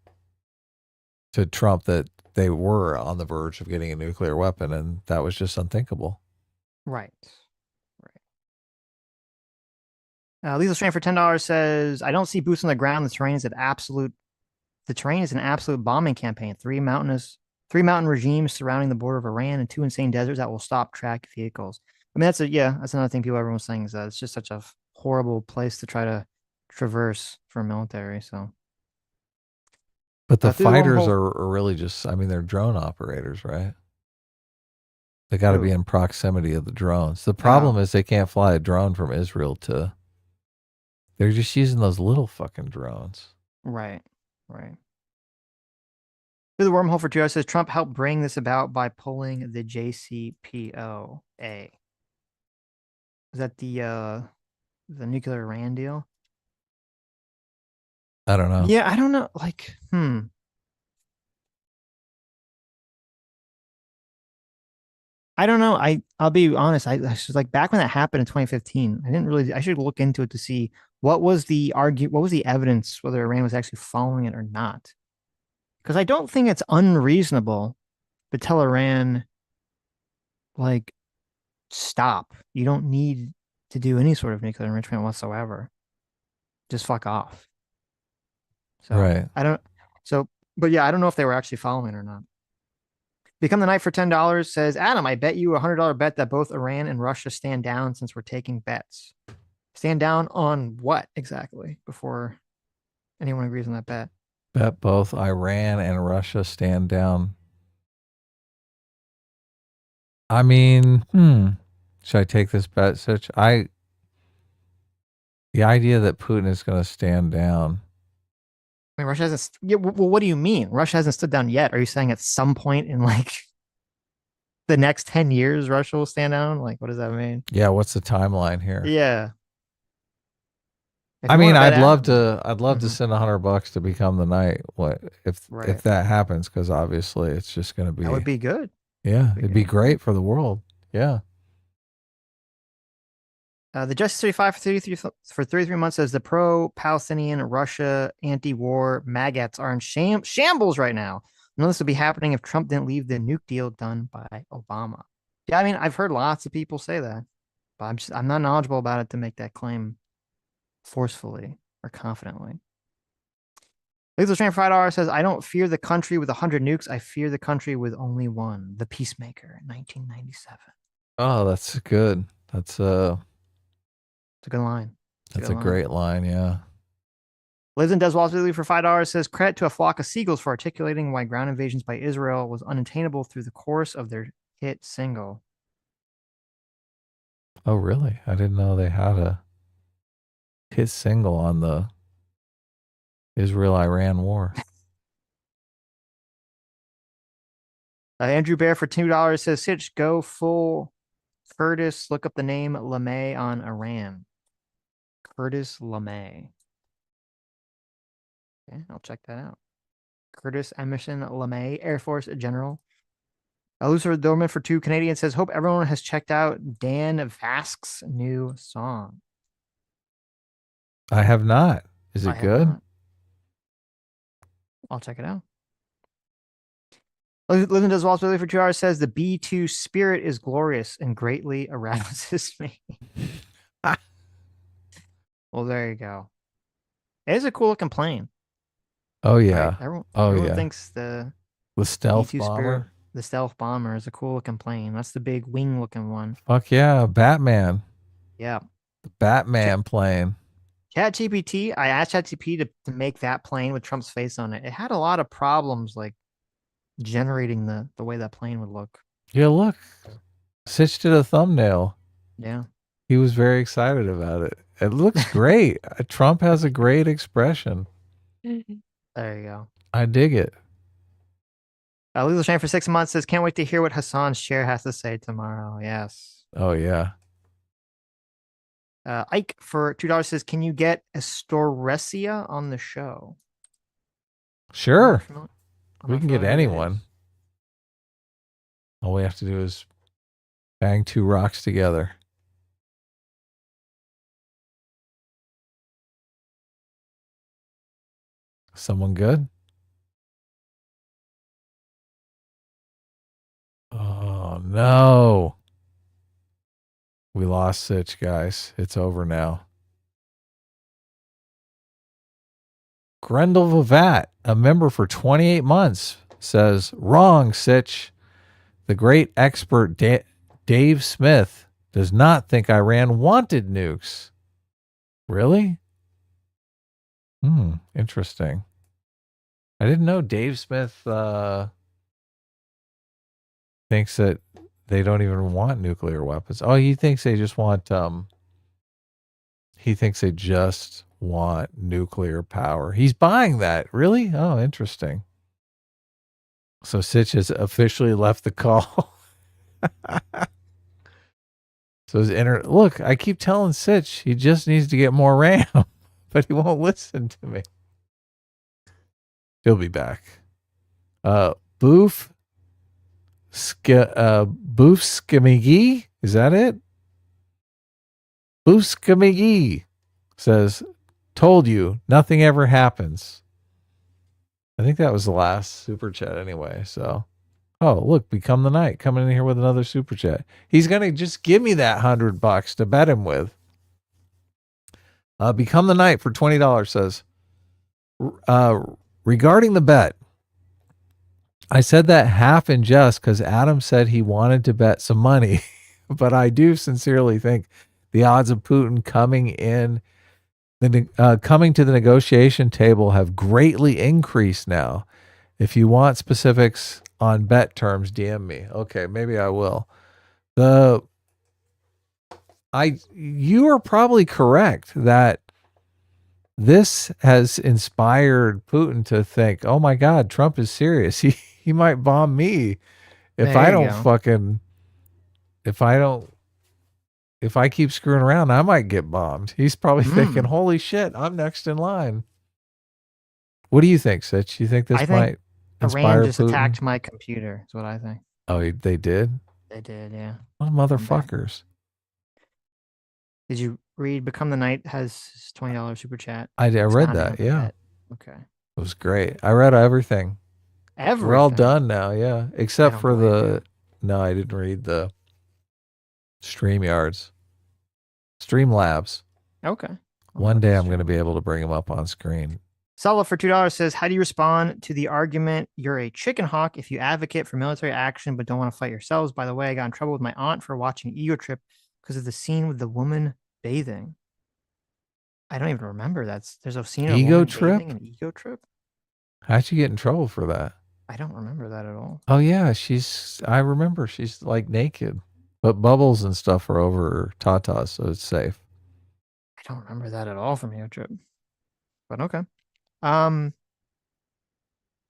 to Trump that they were on the verge of getting a nuclear weapon, and that was just unthinkable. Right. Right. Lethal Strain for $10 says, I don't see boots on the ground. The terrain is an absolute bombing campaign. Three mountain regimes surrounding the border of Iran and two insane deserts that will stop tracked vehicles. I mean, that's another thing everyone's saying is that it's just such a horrible place to try to traverse for military. So, But the through the fighters wormhole. are really just, I mean, they're drone operators, right? They got to be Who? in proximity of the drones. The problem Oh, is they can't fly a drone from Israel to, they're just using those little fucking drones. right. Right. Through the wormhole for 2 hours says Trump helped bring this about by pulling the JCPOA. Is that the nuclear Iran deal? I don't know. Yeah, I don't know. Like, I don't know. I'll be honest. I was like back when that happened in 2015. I didn't really. I should look into it to see what was the what was the evidence whether Iran was actually following it or not. Because I don't think it's unreasonable to tell Iran like stop. You don't need to do any sort of nuclear enrichment whatsoever. Just fuck off. So Right. I don't. So, but yeah, I don't know if they were actually following it or not. Become the Knight for $10 says, Adam, I bet you $100 bet that both Iran and Russia stand down since we're taking bets. Stand down on what exactly before anyone agrees on that bet? Bet both Iran and Russia stand down. I mean, should I take this bet, Sitch? The idea that Putin is going to stand down. I mean, Russia hasn't. Yeah, well, what do you mean? Russia hasn't stood down yet. Are you saying at some point in like the next 10 years, Russia will stand down? Like, what does that mean? Yeah, what's the timeline here? Yeah. If I you want mean, to bet I'd love to Mhm. send $100 to become the knight. What if Right. that happens? Because obviously, it's just going to That would be, be good. yeah, Be it'd be good. great for the world. Yeah. The Justice 35 for 33 months says the pro-Palestinian Russia anti-war maggots are in shambles right now. None of this would be happening if Trump didn't leave the nuke deal done by Obama. Yeah, I mean, I've heard lots of people say that, but I'm not knowledgeable about it to make that claim forcefully or confidently. Lethal Strain for $5 says, I don't fear the country with 100 nukes. I fear the country with only one, the Peacemaker, 1997. Oh, that's good. It's a good line. It's a That's good a line. great line. Yeah. Lives and Does Walter for $5 says credit to a flock of seagulls for articulating why ground invasions by Israel was unattainable through the course of their hit single. Oh, really? I didn't know they had a hit single on the Israel-Iran war. Andrew Bear for $2 says Sitch go full Curtis. Look up the name LeMay on Iran. Curtis LeMay. Okay, I'll check that out. Curtis Emerson LeMay, Air Force General. Lucifer Dorman for 2 Canadian says, hope everyone has checked out Dan Vask's new song. I have not. Is I it have good? not. I'll check it out. Living Does Waltz Billy for 2 hours says the B2 spirit is glorious and greatly arouses me. Well, there you go. It is a cool looking plane, Oh right? yeah. Oh Everyone yeah. thinks the The stealth B2 spirit, bomber. the stealth bomber, is a cool looking plane. That's the big wing looking one. Fuck yeah, Batman. Yeah. The Batman plane. ChatGPT, I asked ChatGPT to make that plane with Trump's face on it. It had a lot of problems like generating the way that plane would look. Yeah, look. Sitch did a thumbnail. Yeah. He was very excited about it. It looks great. Trump has a great expression. There you go. I dig it. Legal Shane for 6 months says, can't wait to hear what Hassan's chair has to say tomorrow. Yes. Oh yeah. Ike for $2 says, can you get Astoresia on the show? Sure. I'm We not can get familiar who that anyone. is. All we have to do is bang two rocks together. Someone good? Oh no. We lost Sitch, guys. It's over now. Grendel Vivat, a member for 28 months, says, wrong, Sitch. The great expert Dave Smith does not think Iran wanted nukes. Really? Interesting. I didn't know Dave Smith thinks that they don't even want nuclear weapons. Oh, he thinks they just want nuclear power. He's buying that. Really? Oh, interesting. So Sitch has officially left the call. So his look, I keep telling Sitch he just needs to get more RAM, but he won't listen to me. He'll be back. Boof Boof Skimigi? Is that it? Boof Skimigi says, told you, nothing ever happens. I think that was the last super chat anyway. So, oh, look, Become the Night coming in here with another super chat. He's going to just give me that $100 to bet him with. Become the Night for $20 says, regarding the bet, I said that half in jest because Adam said he wanted to bet some money, but I do sincerely think the odds of Putin coming to the negotiation table have greatly increased now. If you want specifics on bet terms, DM me. Okay, maybe I will. You are probably correct that this has inspired Putin to think, oh my God, Trump is serious. He might bomb me if There I you don't go. fucking if I keep screwing around, I might get bombed. He's probably thinking, holy shit, I'm next in line. What do you think, Sitch? You think this I think might Iran inspire just Putin? attacked my computer. Is what I think. Oh, they did? They did, yeah. What I'm back. motherfuckers. Did you read Become the Night has his $20 super chat? I read expounding on that, the yeah. bet. Okay. It was great. I read everything. Everything. We're all done now, yeah. Except don't for believe no, I didn't read the StreamYards. Streamlabs. Okay. One day I'm going to be able to bring them up on screen. Sala for $2 says, how do you respond to the argument you're a chicken hawk if you advocate for military action but don't want to fight yourselves? By the way, I got in trouble with my aunt for watching Ego Trip because of the scene with the woman bathing. I don't even remember that. There's a scene of a Ego woman Trip? bathing in Ego Trip? How'd you get in trouble for that? I don't remember that at all. Oh yeah, I remember she's like naked. But bubbles and stuff are over her tatas, so it's safe. I don't remember that at all from Ego Trip. But okay. I mean,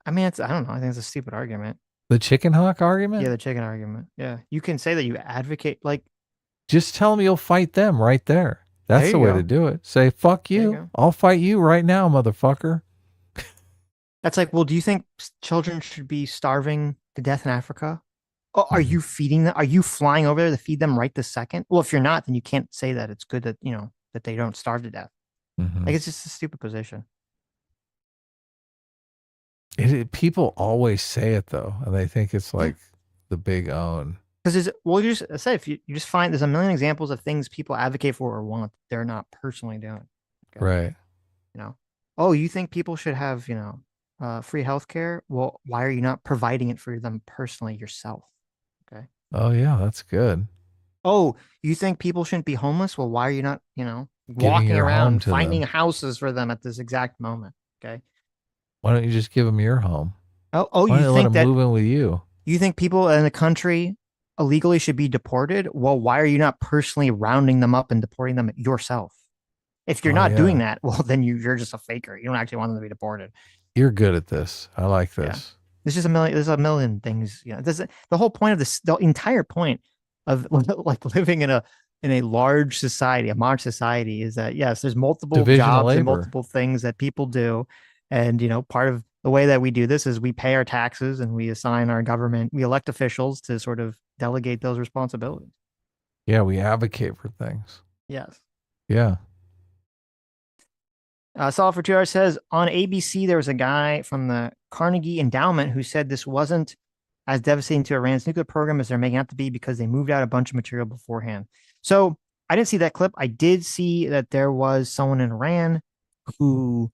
I don't know. I think it's a stupid argument. The chicken hawk argument? Yeah, the chicken argument. Yeah. You can say that you advocate, like, just tell them you'll fight them right there. That's the way to do it. Say, fuck you. I'll fight you right now, motherfucker. That's like, well, do you think children should be starving to death in Africa? Oh, are you feeding them? Are you flying over there to feed them right this second? Well, if you're not, then you can't say that it's good that, that they don't starve to death. Like, it's just a stupid position. People always say it though, and they think it's like the big own. Because you just say, if you just find there's a million examples of things people advocate for or want they're not personally doing. Okay? Right. Oh, you think people should have free healthcare? Well, why are you not providing it for them personally yourself? Okay. Oh yeah, that's good. Oh, you think people shouldn't be homeless? Well, why are you not walking around finding houses for them at this exact moment? Okay. Why don't you just give them your home? Oh, why you think that move in with you? You think people in the country illegally should be deported? Well, why are you not personally rounding them up and deporting them yourself? If you're not doing that, well, then you're just a faker. You don't actually want them to be deported. You're good at this. I like this. Yeah. There's a million things. The whole point of this, the entire point of like living in a large society, a modern society, is that yes, there's multiple jobs and multiple things that people do. And, part of the way that we do this is we pay our taxes and we assign our government, we elect officials to sort of delegate those responsibilities. Yeah, we advocate for things. Yes. Yeah. Saul for 2 hours says, on ABC, there was a guy from the Carnegie Endowment who said this wasn't as devastating to Iran's nuclear program as they're making out to be because they moved out a bunch of material beforehand. So I didn't see that clip. I did see that there was someone in Iran who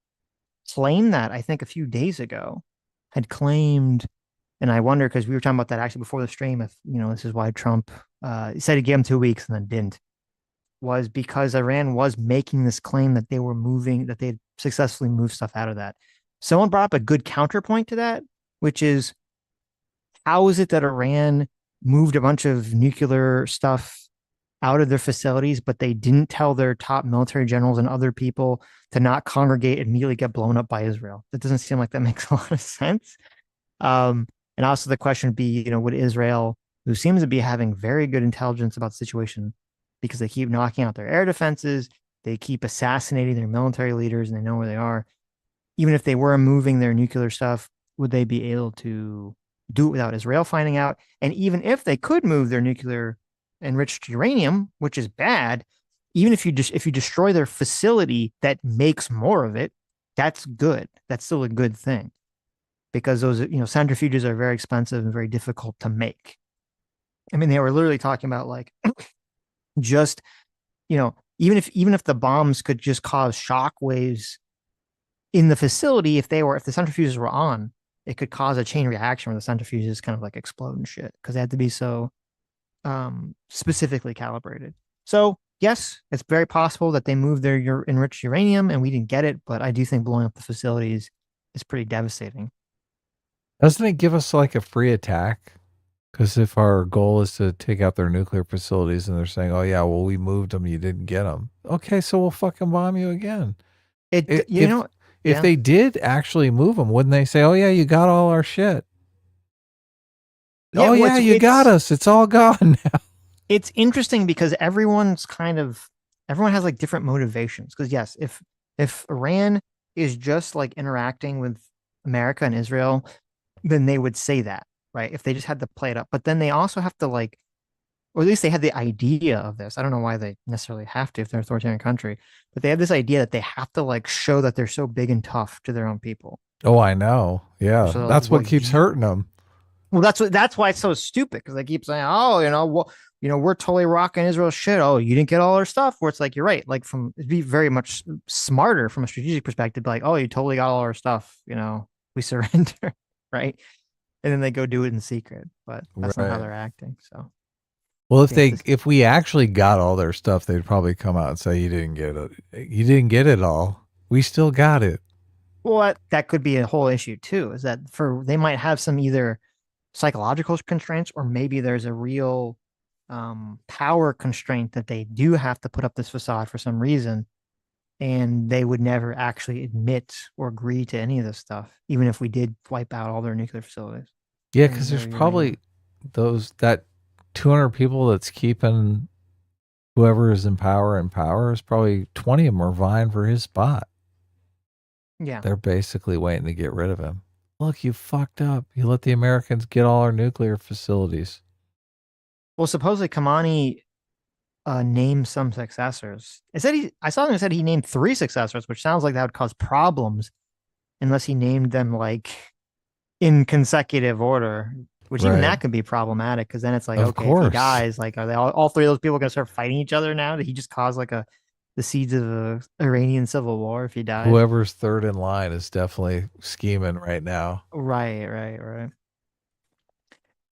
claimed that, I think a few days ago, had claimed, and I wonder, because we were talking about that actually before the stream, if, this is why Trump said he gave him 2 weeks and then didn't, was because Iran was making this claim that they were moving, that they had successfully moved stuff out of that. Someone brought up a good counterpoint to that, which is, how is it that Iran moved a bunch of nuclear stuff out of their facilities, but they didn't tell their top military generals and other people to not congregate and immediately get blown up by Israel? That doesn't seem like that makes a lot of sense. And also the question would be, would Israel, who seems to be having very good intelligence about the situation, because they keep knocking out their air defenses, they keep assassinating their military leaders, and they know where they are. Even if they were moving their nuclear stuff, would they be able to do it without Israel finding out? And even if they could move their nuclear enriched uranium, which is bad, even if you destroy their facility that makes more of it, that's good. That's still a good thing because those centrifuges are very expensive and very difficult to make. I mean, they were literally talking about like just even if the bombs could just cause shock waves in the facility, if the centrifuges were on, it could cause a chain reaction where the centrifuges kind of like explode and shit because they had to be so specifically calibrated. So yes, it's very possible that they moved their enriched uranium and we didn't get it, but I do think blowing up the facilities is pretty devastating. Doesn't it give us like a free attack? Because if our goal is to take out their nuclear facilities and they're saying, oh, yeah, well, we moved them, you didn't get them. Okay, so we'll fucking bomb you again. It, I- you If know, if yeah, they did actually move them, wouldn't they say, oh, yeah, you got all our shit? yeah. Oh, Well, yeah, you got us. It's all gone now. it's interesting because everyone has like different motivations. Because yes, if Iran is just like interacting with America and Israel, then they would say that, right? If they just had to play it up. But then they also have to like, or at least they had the idea of this. I don't know why they necessarily have to if they're an authoritarian country, but they have this idea that they have to like show that they're so big and tough to their own people. Oh, I know. Yeah, So like, that's what keeps hurting them. well, that's why it's so stupid because they keep saying, "Oh, well, we're totally rocking Israel's shit. Oh, you didn't get all our stuff." Where it's like, you're right. Like it'd be very much smarter from a strategic perspective. Like, oh, you totally got all our stuff. We surrender, right? And then they go do it in secret, but that's not how Right. they're acting. So Well, if yeah, it's they this. if we actually got all their stuff, they'd probably come out and say you didn't get it. You didn't get it all. We still got it. Well, that could be a whole issue too. Is that they might have some either psychological constraints or maybe there's a real power constraint that they do have to put up this facade for some reason and they would never actually admit or agree to any of this stuff, even if we did wipe out all their nuclear facilities Yeah, and because there's their probably uranium. that 200 people that's keeping whoever is in power is probably 20 of them are vying for his spot. Yeah. They're basically waiting to get rid of him. Look, you fucked up. You let the Americans get all our nuclear facilities. Well, supposedly Kamani named some successors. I saw him said he named three successors, which sounds like that would cause problems unless he named them like in consecutive order, which even Right. that could be problematic because then it's like, Of okay, if he course. dies, like, are they all three of those people going to start fighting each other now? Did he just cause like the seeds of a Iranian civil war if he dies? Whoever's third in line is definitely scheming right now. Right, right, right.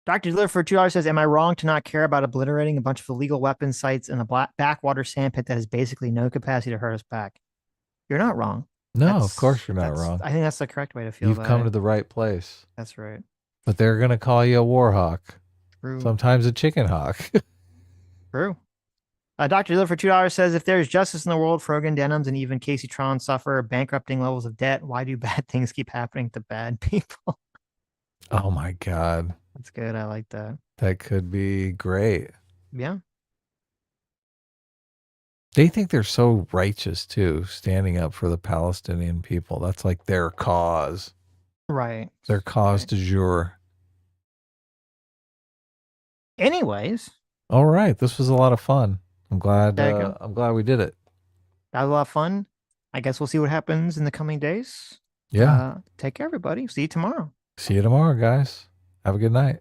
Dr. Deliver for $2 says, am I wrong to not care about obliterating a bunch of illegal weapon sites in a backwater sandpit that has basically no capacity to hurt us back? You're not wrong. No, of course you're not wrong. I think that's the correct way to feel You've about come to it. the right place. That's right. But they're going to call you a war hawk, True. sometimes a chicken hawk. True. Dr. Diller for $2 says, if there's justice in the world, Frogan Denims and even Casey Tron suffer bankrupting levels of debt. Why do bad things keep happening to bad people? Oh my God. That's good. I like that. That could be great. Yeah. They think they're so righteous too, standing up for the Palestinian people. That's like their cause, Right. their cause Right. du jour. Anyways, All right, this was a lot of fun. I'm glad. there you go. I'm glad we did it. That was a lot of fun. I guess we'll see what happens in the coming days. Yeah. Take care, everybody. See you tomorrow. See you tomorrow, guys. Have a good night.